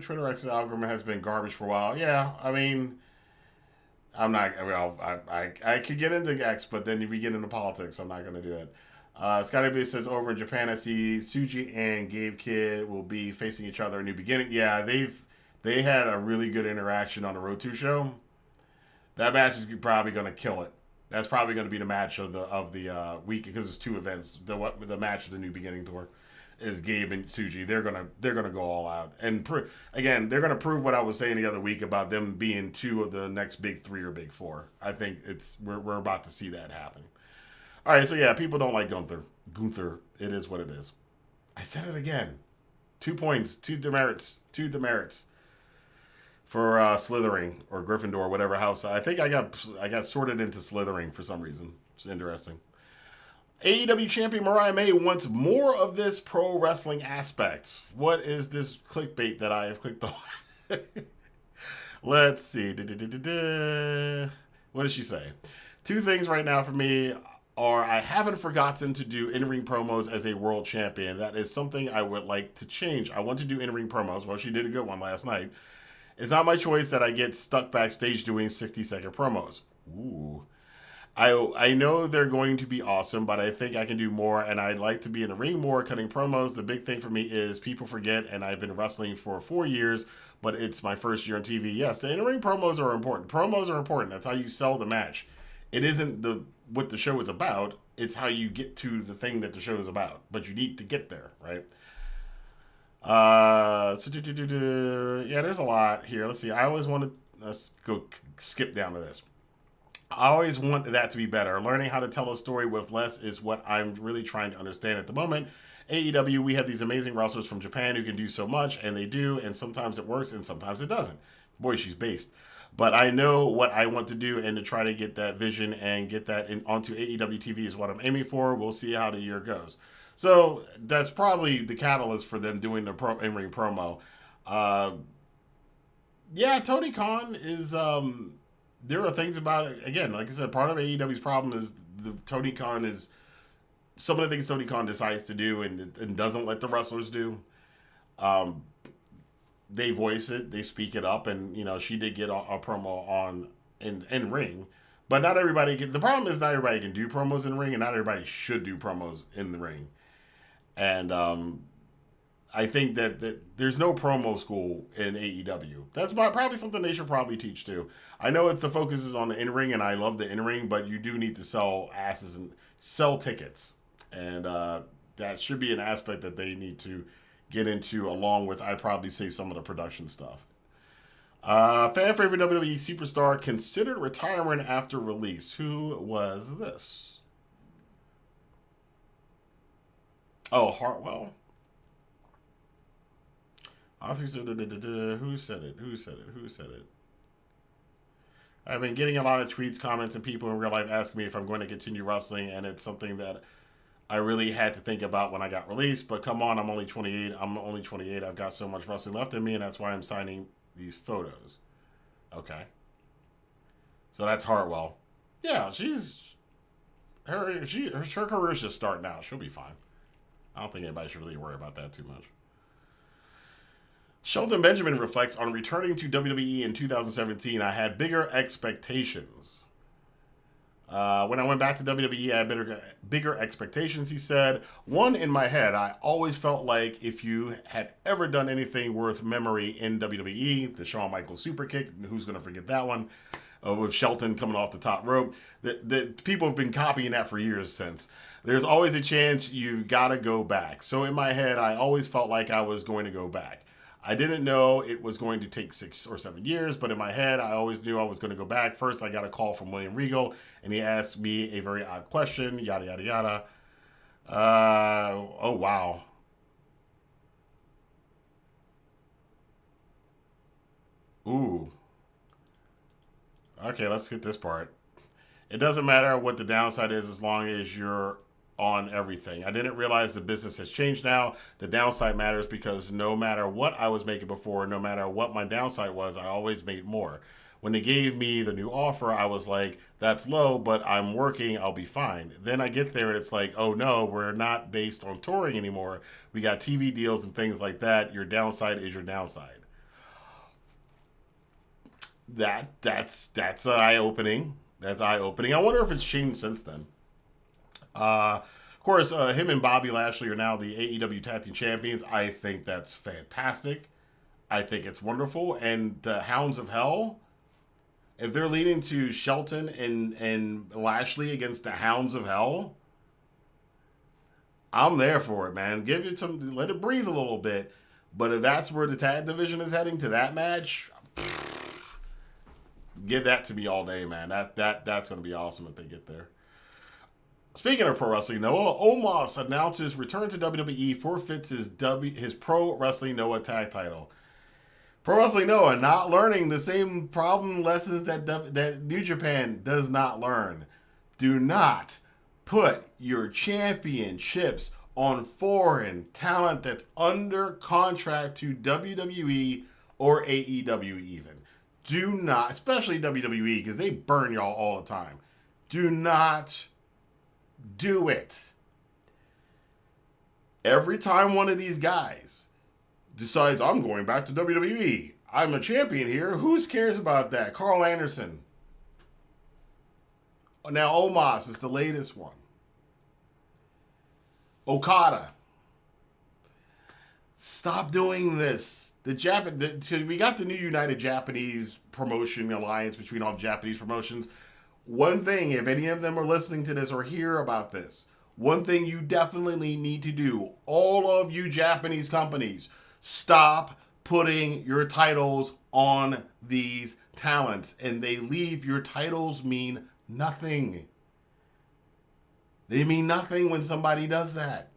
Twitter X's algorithm has been garbage for a while. Yeah, I mean, I'm not. Well, I could get into X, but then if we get into politics, I'm not going to do it. Scotty B says, over in Japan, I see Tsuji and Gabe Kidd will be facing each other in New Beginning. Yeah, they had a really good interaction on the Road 2 show. That match is probably going to kill it. That's probably going to be the match of the week, because it's two events. The match of the New Beginning tour is Gabe and Tsuji. They're gonna go all out, and again, they're gonna prove what I was saying the other week about them being two of the next big three or big four. I think we're about to see that happen. All right, so yeah, people don't like Gunther. It is what it is. I said it again. 2 points, two demerits for slithering or Gryffindor, whatever house. I think I got sorted into slithering for some reason. It's interesting. AEW champion Mariah May wants more of this pro wrestling aspect. What is this clickbait that I have clicked on? Let's see. What does she say? Two things right now for me are, I haven't forgotten to do in-ring promos as a world champion. That is something I would like to change. I want to do in-ring promos. Well, she did a good one last night. It's not my choice that I get stuck backstage doing 60-second promos. Ooh. I know they're going to be awesome, but I think I can do more, and I'd like to be in the ring more, cutting promos. The big thing for me is people forget, and I've been wrestling for 4 years, but it's my first year on TV. Yes, the in-ring promos are important. Promos are important. That's how you sell the match. It isn't what the show is about. It's how you get to the thing that the show is about, but you need to get there, right? Yeah, there's a lot here. Let's see. Let's go skip down to this. I always want that to be better. Learning how to tell a story with less is what I'm really trying to understand at the moment. AEW, we have these amazing wrestlers from Japan who can do so much, and they do, and sometimes it works, and sometimes it doesn't. Boy, she's based. But I know what I want to do, and to try to get that vision and get that onto AEW TV is what I'm aiming for. We'll see how the year goes. So that's probably the catalyst for them doing the in-ring promo. Yeah, Tony Khan is... there are things about it. Again, like I said, part of AEW's problem is Tony Khan is... Some of the things Tony Khan decides to do and doesn't let the wrestlers do. They voice it, they speak it up, and she did get a promo on in ring, but not everybody can. The problem is not everybody can do promos in ring, and not everybody should do promos in the ring. And I think that there's no promo school in AEW. That's probably something they should probably teach too. I know the focus is on the in ring, and I love the in ring, but you do need to sell asses and sell tickets, and that should be an aspect that they need to get into, along with, I'd probably say, some of the production stuff. Fan favorite WWE superstar considered retirement after release. Who was this? Oh, Hartwell. Who said it? Who said it? I've been getting a lot of tweets, comments, and people in real life asking me if I'm going to continue wrestling, and it's something that I really had to think about when I got released. But come on, I'm only 28. I've got so much wrestling left in me, and that's why I'm signing these photos. Okay. So that's Hartwell. Yeah, her career's just starting out. She'll be fine. I don't think anybody should really worry about that too much. Shelton Benjamin reflects on returning to WWE in 2017. I had bigger expectations. When I went back to WWE, I had bigger expectations, he said. One, in my head, I always felt like if you had ever done anything worth memory in WWE, the Shawn Michaels super kick, who's going to forget that one, with Shelton coming off the top rope, that people have been copying that for years since. There's always a chance you've got to go back. So in my head, I always felt like I was going to go back. I didn't know it was going to take 6 or 7 years, but in my head, I always knew I was going to go back. First, I got a call from William Regal, and he asked me a very odd question, yada, yada, yada. Oh, wow. Ooh. Okay, let's get this part. It doesn't matter what the downside is as long as you're on everything. I didn't realize the business has changed now. The downside matters because no matter what I was making before, no matter what my downside was, I always made more. When they gave me the new offer, I was like, that's low, but I'm working, I'll be fine. Then I get there and it's like, oh no, we're not based on touring anymore. We got TV deals and things like that. Your downside is your downside. That's eye-opening. That's eye-opening. I wonder if it's changed since then. Of course, him and Bobby Lashley are now the AEW Tag Team Champions. I think that's fantastic. I think it's wonderful. And the Hounds of Hell, if they're leading to Shelton and Lashley against the Hounds of Hell, I'm there for it, man. Give it some, let it breathe a little bit. But if that's where the tag division is heading to that match, give that to me all day, man. That's going to be awesome if they get there. Speaking of pro wrestling, Noah, Omos announces return to WWE, forfeits his Pro Wrestling Noah tag title. Pro Wrestling Noah not learning the same problem lessons that New Japan does not learn. Do not put your championships on foreign talent that's under contract to WWE or AEW even. Do not, especially WWE, because they burn y'all all the time. Do not do it. Every time one of these guys decides, I'm going back to WWE, I'm a champion here, who cares about that? Carl Anderson. Now Omos is the latest one. Okada. Stop doing this. We got the new United Japanese Promotion Alliance between all Japanese promotions. One thing, if any of them are listening to this or hear about this, one thing you definitely need to do, all of you Japanese companies, stop putting your titles on these talents, and they leave. Your titles mean nothing. They mean nothing when somebody does that.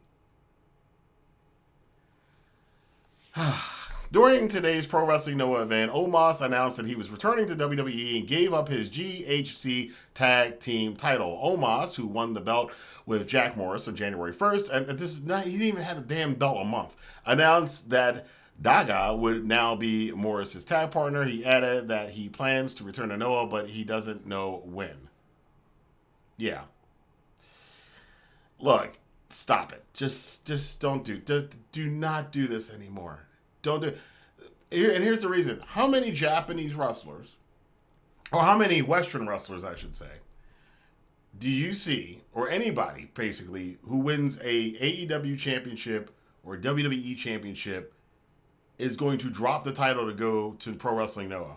During today's Pro Wrestling Noah event, Omos announced that he was returning to WWE and gave up his GHC Tag Team title. Omos, who won the belt with Jack Morris on January 1st, and this is not, he didn't even have a damn belt a month, announced that Daga would now be Morris's tag partner. He added that he plans to return to Noah, but he doesn't know when. Yeah. Look, stop it. Just don't do not do this anymore. Don't do. And here's the reason: how many Japanese wrestlers, or how many Western wrestlers, I should say, do you see, or anybody basically who wins a AEW championship or WWE championship is going to drop the title to go to Pro Wrestling Noah?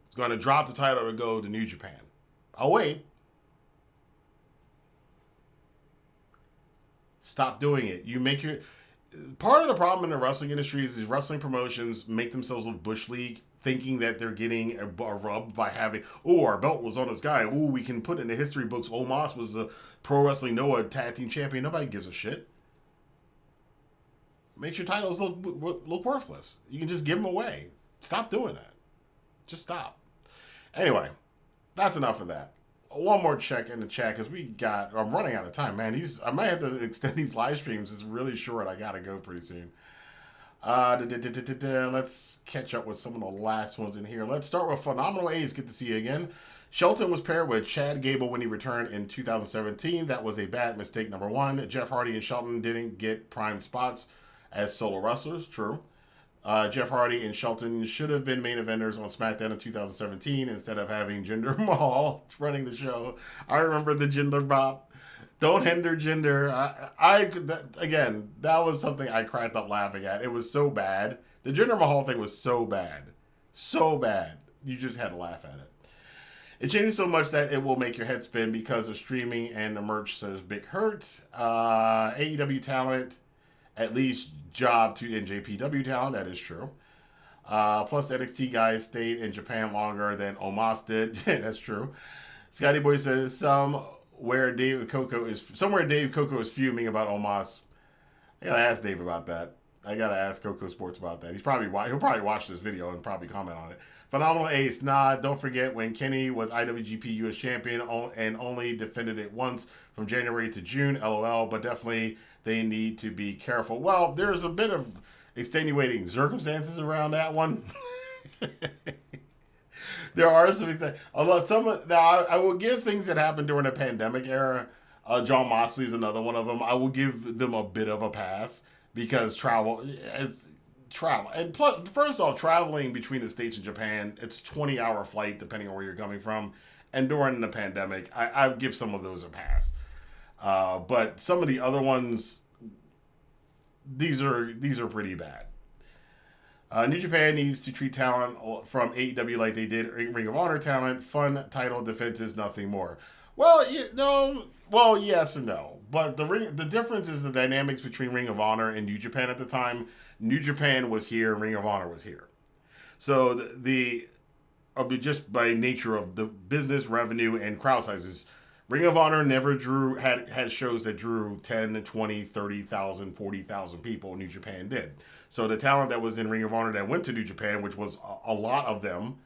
It's going to drop the title to go to New Japan. Oh wait. Stop doing it. You make your... Part of the problem in the wrestling industry is these wrestling promotions make themselves look Bush League, thinking that they're getting a rub by having, oh, our belt was on this guy. Oh, we can put in the history books, Omos was the Pro Wrestling Noah Tag Team Champion. Nobody gives a shit. Makes your titles look worthless. You can just give them away. Stop doing that. Just stop. Anyway, that's enough of that. One more check in the chat because I'm running out of time, man. I might have to extend these live streams. It's really short. I gotta go pretty soon. Let's catch up with some of the last ones in here. Let's start with Phenomenal A's. Good to see you again. Shelton was paired with Chad Gable when he returned in 2017. That was a bad mistake, number one. Jeff Hardy and Shelton didn't get prime spots as solo wrestlers. True. Jeff Hardy and Shelton should have been main eventers on SmackDown in 2017 instead of having Jinder Mahal running the show. I remember the Jinder bop. Don't hinder Jinder. That was something I cracked up laughing at. It was so bad. The Jinder Mahal thing was so bad. So bad. You just had to laugh at it. It changes so much that it will make your head spin because of streaming and the merch, says Big Hurt. AEW talent, at least job to NJPW talent, that is true. Plus, NXT guys stayed in Japan longer than Omos did. That's true. Scotty Boy says somewhere Dave Coco is fuming about Omos. I gotta ask Dave about that. I gotta ask Coco Sports about that. He'll probably watch this video and probably comment on it. Phenomenal Ace. Nah, don't forget when Kenny was IWGP US champion and only defended it once from January to June. LOL. But definitely they need to be careful. Well, there's a bit of extenuating circumstances around that one. There are some. I will give things that happened during the pandemic era. John Moxley is another one of them. I will give them a bit of a pass because travel. And plus, first off, traveling between the States and Japan, it's a 20-hour flight depending on where you're coming from. And during the pandemic, I give some of those a pass. But some of the other ones, these are pretty bad. New Japan needs to treat talent from AEW like they did Ring of Honor talent. Fun title defenses, nothing more. Well, yes and no. But the difference is the dynamics between Ring of Honor and New Japan at the time. New Japan was here, Ring of Honor was here. So just by nature of the business revenue and crowd sizes, Ring of Honor never had shows that drew 10, 20, 30,000, 40,000 people. New Japan did. So the talent that was in Ring of Honor that went to New Japan, which was a lot of them,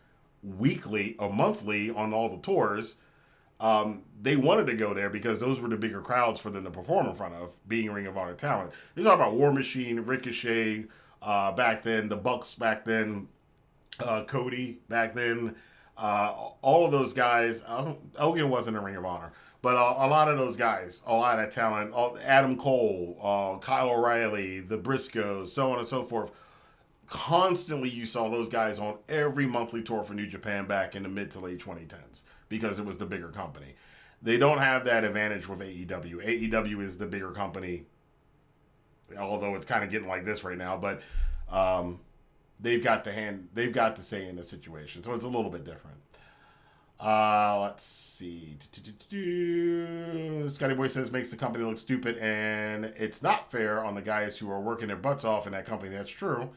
weekly or monthly on all the tours, they wanted to go there because those were the bigger crowds for them to perform in front of, being Ring of Honor talent. You're talking about War Machine, Ricochet back then, the Bucks back then, Cody back then, all of those guys. Hogan wasn't in Ring of Honor, but a lot of those guys, a lot of talent, Adam Cole, Kyle O'Reilly, the Briscoes, so on and so forth. Constantly you saw those guys on every monthly tour for New Japan back in the mid to late 2010s because it was the bigger company. They don't have that advantage with AEW. AEW is the bigger company, although it's kind of getting like this right now, but they've got the say in the situation, so it's a little bit different. Let's see. Scotty Boy says makes the company look stupid, and it's not fair on the guys who are working their butts off in that company. That's true.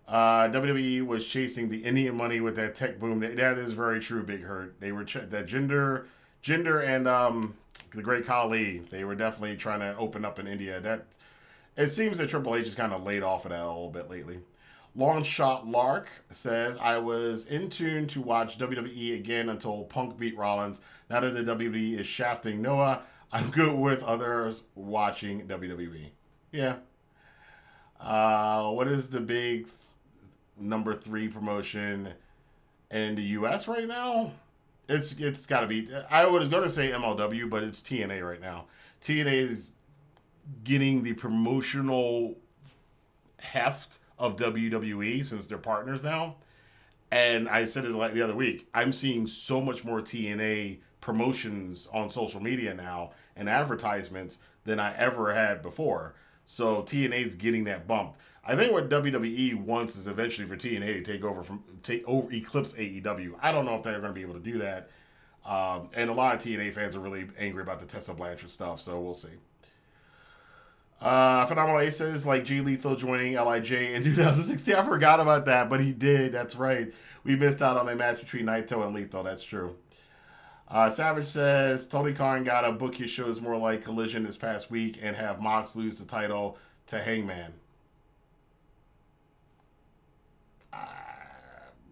WWE was chasing the Indian money with that tech boom. That is very true, Big Hurt. They were that Jinder and the great Khali. They were definitely trying to open up in India. It seems that Triple H has kind of laid off of that a little bit lately. Long Shot Lark says, I was in tune to watch WWE again until Punk beat Rollins. Now that the WWE is shafting Noah, I'm good with others watching WWE. Yeah. What is the big number 3 promotion in the U.S. right now? It's got to be. I was going to say MLW, but it's TNA right now. TNA is getting the promotional heft of WWE since they're partners now. And I said it like the other week, I'm seeing so much more TNA promotions on social media now and advertisements than I ever had before. So TNA is getting that bump. I think what WWE wants is eventually for TNA to eclipse AEW. I don't know if they're going to be able to do that. And a lot of TNA fans are really angry about the Tessa Blanchard stuff, so we'll see. Phenomenal Ace says, like G Lethal joining LIJ in 2016. I forgot about that, but he did. That's right. We missed out on a match between Naito and Lethal. That's true. Savage says, Tony Khan got to book his shows more like Collision this past week and have Mox lose the title to Hangman.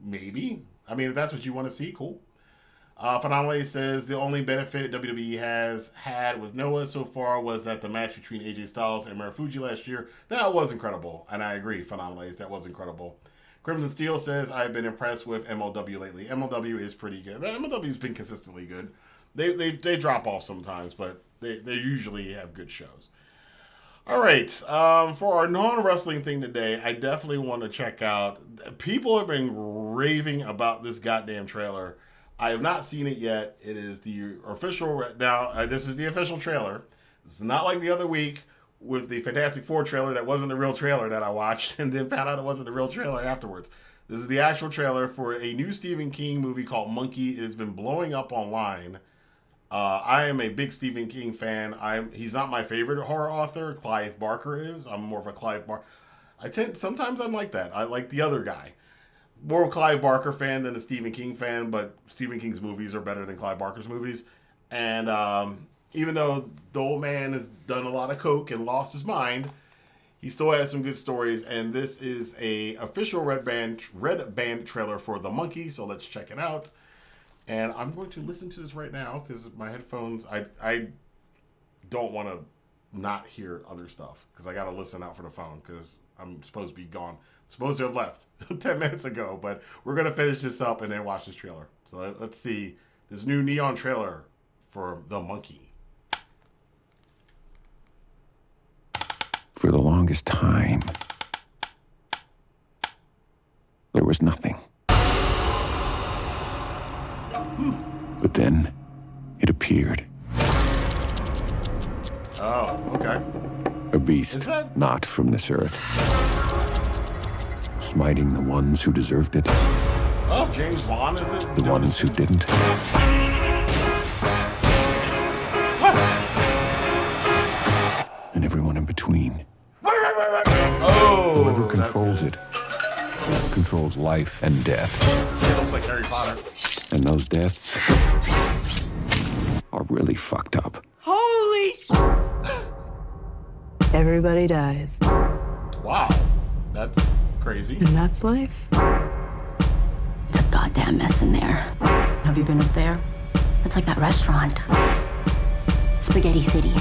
Maybe. I mean, if that's what you want to see, cool. Phenomenal says the only benefit WWE has had with Noah so far was that the match between AJ Styles and Marufuji last year, that was incredible. And I agree, Phenomenal, that was incredible. Crimson Steel says, I've been impressed with MLW lately. MLW is pretty good. MLW's been consistently good. They drop off sometimes, but they usually have good shows. All right, for our non-wrestling thing today, I definitely want to check out. People have been raving about this goddamn trailer. I have not seen it yet. It is the official. Now, this is the official trailer. It's not like the other week with the Fantastic Four trailer that wasn't the real trailer that I watched and then found out it wasn't the real trailer afterwards. This is the actual trailer for a new Stephen King movie called Monkey. It has been blowing up online. I am a big Stephen King fan. He's not my favorite horror author. Clive Barker is. I'm more of a Clive Barker. Sometimes I'm like that. I like the other guy. More of a Clive Barker fan than a Stephen King fan, but Stephen King's movies are better than Clive Barker's movies. And even though the old man has done a lot of coke and lost his mind, he still has some good stories. And this is a official Red Band trailer for The Monkey, so let's check it out. And I'm going to listen to this right now because my headphones, I don't want to not hear other stuff because I got to listen out for the phone because I'm supposed to be gone. I'm supposed to have left 10 minutes ago, but we're going to finish this up and then watch this trailer. So let's see this new neon trailer for The Monkey. For the longest time, there was nothing. But then it appeared. Oh, okay. A beast not from this earth, smiting the ones who deserved it. Oh, James Wan, is it? The ones who didn't. And everyone in between. Oh, Whoever controls it controls life and death. It looks like Harry Potter. And those deaths are really fucked up. Holy sh! Everybody dies. Wow, that's crazy. And that's life. It's a goddamn mess in there. Have you been up there? It's like that restaurant. Spaghetti City.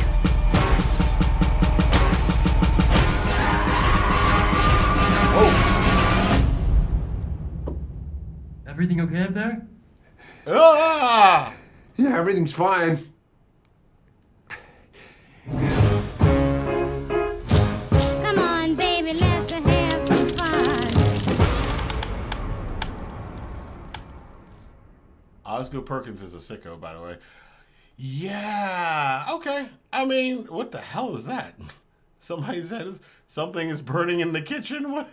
Everything okay up there? Ah! Yeah, everything's fine. Come on, baby, let's have some fun. Osgood Perkins is a sicko, by the way. Yeah, okay. I mean, what the hell is that? Somebody said something is burning in the kitchen? What?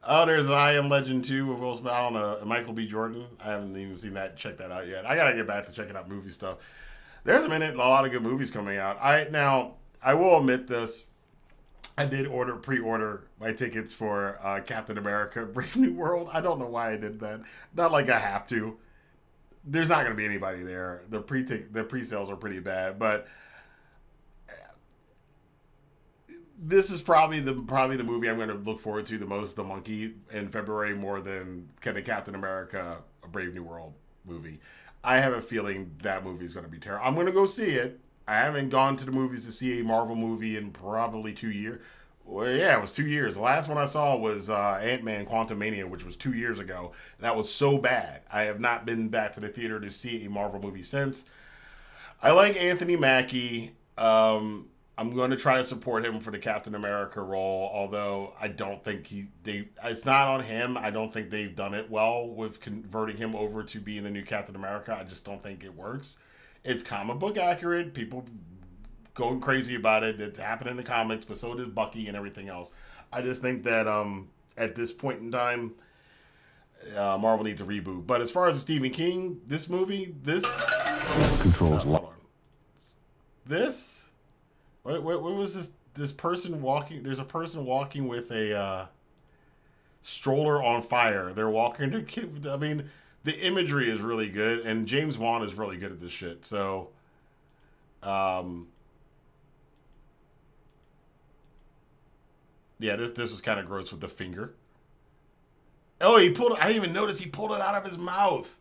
Oh, there's an I Am Legend 2 with Will Smith. I don't know, Michael B. Jordan. I haven't even seen that. Check that out yet. I gotta get back to checking out movie stuff. There's a lot of good movies coming out. I will admit this. I did pre-order my tickets for Captain America: Brave New World. I don't know why I did that. Not like I have to. There's not gonna be anybody there. The pre-sales are pretty bad, but this is probably the movie I'm going to look forward to the most, The Monkey, in February, more than kind of Captain America: A Brave New World movie. I have a feeling that movie is going to be terrible. I'm going to go see it. I haven't gone to the movies to see a Marvel movie in probably 2 years. Well, yeah, it was 2 years. The last one I saw was Ant-Man Quantumania, which was 2 years ago. That was so bad. I have not been back to the theater to see a Marvel movie since. I like Anthony Mackie. I'm going to try to support him for the Captain America role, although I don't think it's not on him. I don't think they've done it well with converting him over to being the new Captain America. I just don't think it works. It's comic book accurate. People going crazy about it. It's happened in the comics, but so does Bucky and everything else. I just think that at this point in time, Marvel needs a reboot. But as far as the Stephen King, this movie, this Controls life. This? What was this person walking? There's a person walking with a stroller on fire. They're walking to. I mean, the imagery is really good, and James Wan is really good at this shit. So, yeah, this was kind of gross with the finger. Oh, he pulled it. I didn't even notice he pulled it out of his mouth.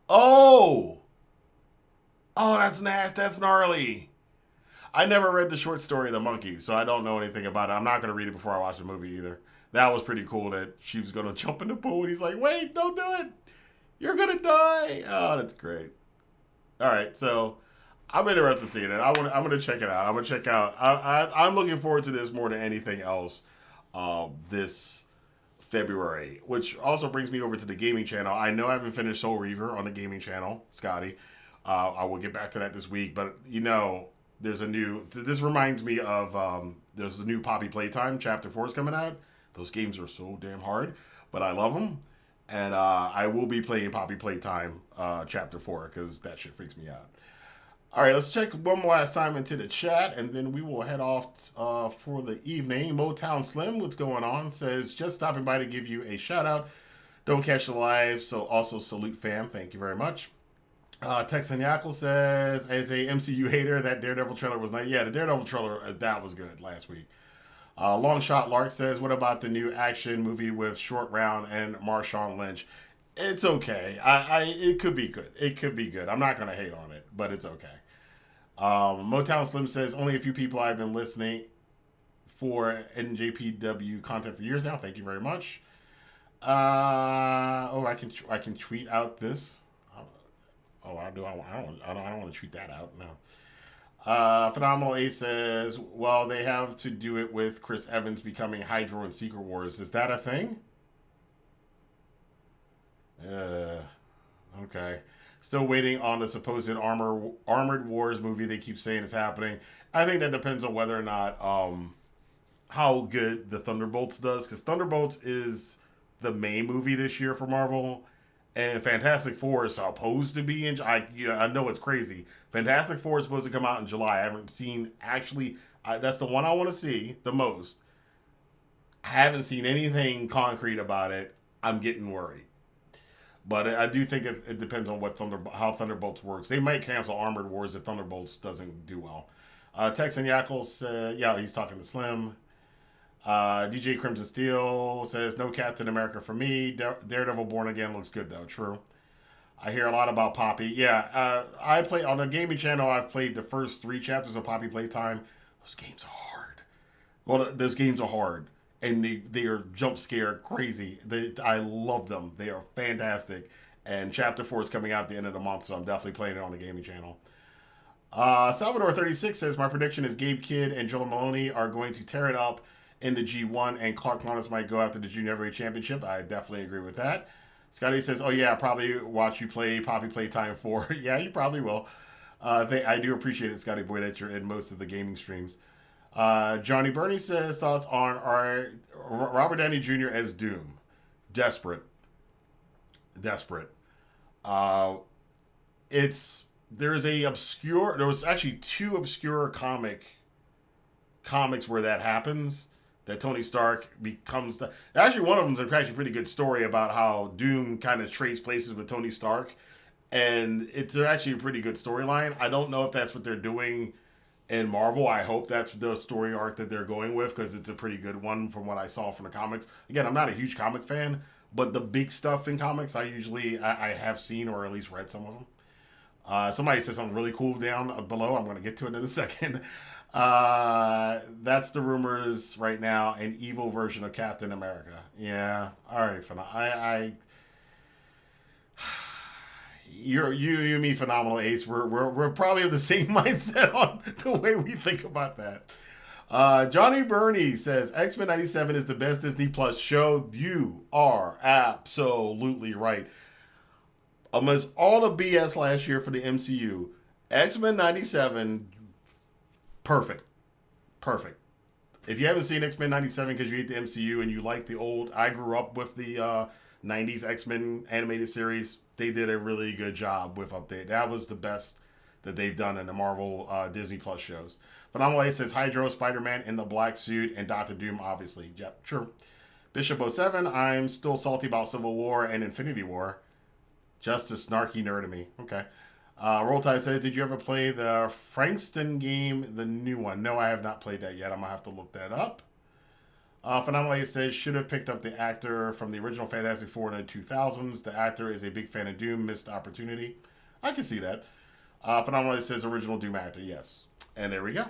Oh, that's nasty. That's gnarly. I never read the short story of The Monkey, so I don't know anything about it. I'm not going to read it before I watch the movie either. That was pretty cool that she was going to jump in the pool, and he's like, wait, don't do it. You're going to die. Oh, that's great. All right, so I'm interested in seeing it. I'm going to check it out. I'm going to check out. I'm looking forward to this more than anything else this February, which also brings me over to the gaming channel. I know I haven't finished Soul Reaver on the gaming channel, Scotty. I will get back to that this week, but there's a new. This reminds me of there's a new Poppy Playtime. Chapter 4 is coming out. Those games are so damn hard, but I love them, and I will be playing Poppy Playtime Chapter 4 because that shit freaks me out. All right, let's check one last time into the chat, and then we will head off for the evening. Motown Slim, what's going on? Says just stopping by to give you a shout out. Don't catch the live, so also salute fam. Thank you very much. Texan Yackle says, as a MCU hater, that Daredevil trailer was nice. Yeah, the Daredevil trailer, that was good last week. Long Shot Lark says, what about the new action movie with Short Round and Marshawn Lynch? It's okay. It could be good. It could be good. I'm not going to hate on it, but it's okay. Motown Slim says, only a few people I've been listening for NJPW content for years now. Thank you very much. I can tweet out this. Oh, I don't want to tweet that out. No. Phenomenal A says, well, they have to do it with Chris Evans becoming Hydro in Secret Wars. Is that a thing? Okay. Still waiting on the supposed Armored Wars movie. They keep saying it's happening. I think that depends on whether or not how good the Thunderbolts does, because Thunderbolts is the main movie this year for Marvel. And Fantastic Four is supposed to be in. I know it's crazy. Fantastic Four is supposed to come out in July. I haven't seen that's the one I want to see the most. I haven't seen anything concrete about it. I'm getting worried, but I do think it depends on how Thunderbolts works. They might cancel Armored Wars if Thunderbolts doesn't do well. Texan Yackles, he's talking to Slim. DJ Crimson Steel says, no Captain America for me. Daredevil Born Again looks good, though. True. I hear a lot about Poppy. Yeah, I play on the gaming channel. I've played the first 3 chapters of Poppy Playtime. Those games are hard. Well, those games are hard, and they are jump scare crazy. I love them. They are fantastic. And Chapter 4 is coming out at the end of the month, so I'm definitely playing it on the gaming channel. Salvador36 says, my prediction is Gabe Kidd and Joel Maloney are going to tear it up in the G1, and Clark Connors might go after the Junior Heavyweight Championship. I definitely agree with that. Scotty says, oh yeah, I'll probably watch you play Poppy Playtime 4. Yeah, you probably will. I do appreciate it, Scotty Boy, that you're in most of the gaming streams. Johnny Burney says, thoughts on our Robert Downey Jr. as Doom. Desperate. There was actually 2 obscure comics where that happens. That Tony Stark becomes actually one of them is actually a pretty good story about how Doom kind of trades places with Tony Stark, and it's actually a pretty good storyline. I don't know if that's what they're doing in Marvel. I hope that's the story arc that they're going with, because it's a pretty good one from what I saw from the comics. Again, I'm not a huge comic fan, but the big stuff in comics I have seen or at least read some of them. Somebody said something really cool down below. I'm going to get to it in a second. That's the rumors right now. An evil version of Captain America. Yeah. All right. You and me, Phenomenal Ace. We're probably of the same mindset on the way we think about that. Johnny Burney says X-Men 97 is the best Disney Plus show. You are absolutely right. Amidst all the BS last year for the MCU, X-Men 97, perfect. If you haven't seen X-Men 97 because you hate the MCU and you like the old, I grew up with the 90s X-Men animated series. They did a really good job with update. That was the best that they've done in the Marvel Disney Plus shows. Phenomenal Ace says Hydro, Spider-Man in the black suit, and Doctor Doom, obviously. Yep, true. Bishop 07, I'm still salty about Civil War and Infinity War. Just a snarky nerd of me. Okay. Roll Tide says, did you ever play the Frankston game, the new one? No, I have not played that yet. I'm going to have to look that up. Phenomenal Ace says, should have picked up the actor from the original Fantastic Four in the 2000s. The actor is a big fan of Doom. Missed opportunity. I can see that. Phenomenal Ace says, original Doom actor. Yes. And there we go.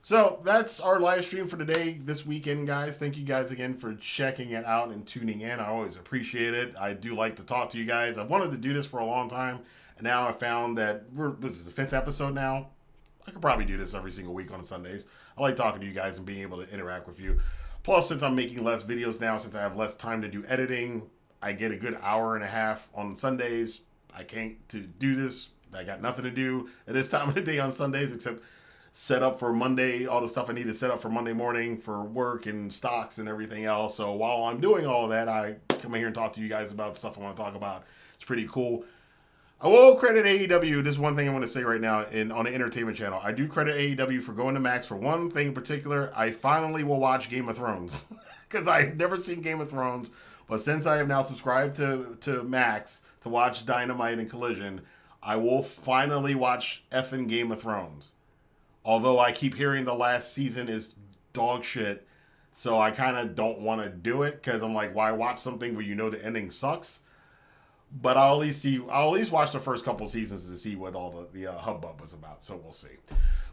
So that's our live stream for today, this weekend, guys. Thank you guys again for checking it out and tuning in. I always appreciate it. I do like to talk to you guys. I've wanted to do this for a long time. And now I found that this is the 5th episode now. I could probably do this every single week on Sundays. I like talking to you guys and being able to interact with you. Plus, since I'm making less videos now, since I have less time to do editing, I get a good hour and a half on Sundays. I can't to do this. I got nothing to do at this time of the day on Sundays except set up for Monday, all the stuff I need to set up for Monday morning for work and stocks and everything else. So while I'm doing all of that, I come in here and talk to you guys about stuff I want to talk about. It's pretty cool. I will credit AEW. This is one thing I want to say right now on the entertainment channel. I do credit AEW for going to Max for one thing in particular. I finally will watch Game of Thrones because I've never seen Game of Thrones. But since I have now subscribed to Max to watch Dynamite and Collision, I will finally watch effing Game of Thrones. Although I keep hearing the last season is dog shit. So I kind of don't want to do it because I'm like, why watch something where you know the ending sucks? But I'll at least watch the first couple seasons to see what all the hubbub was about. So we'll see.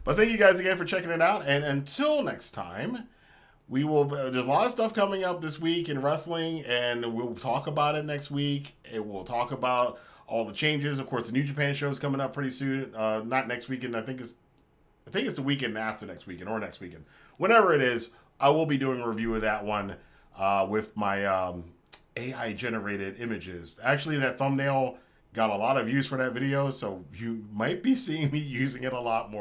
But thank you guys again for checking it out. And until next time, there's a lot of stuff coming up this week in wrestling, and we'll talk about it next week. And we'll talk about all the changes. Of course, the New Japan show is coming up pretty soon. Not next weekend. I think it's the weekend after next weekend or next weekend. Whenever it is, I will be doing a review of that one with my AI-generated images. Actually, that thumbnail got a lot of views for that video, so you might be seeing me using it a lot more.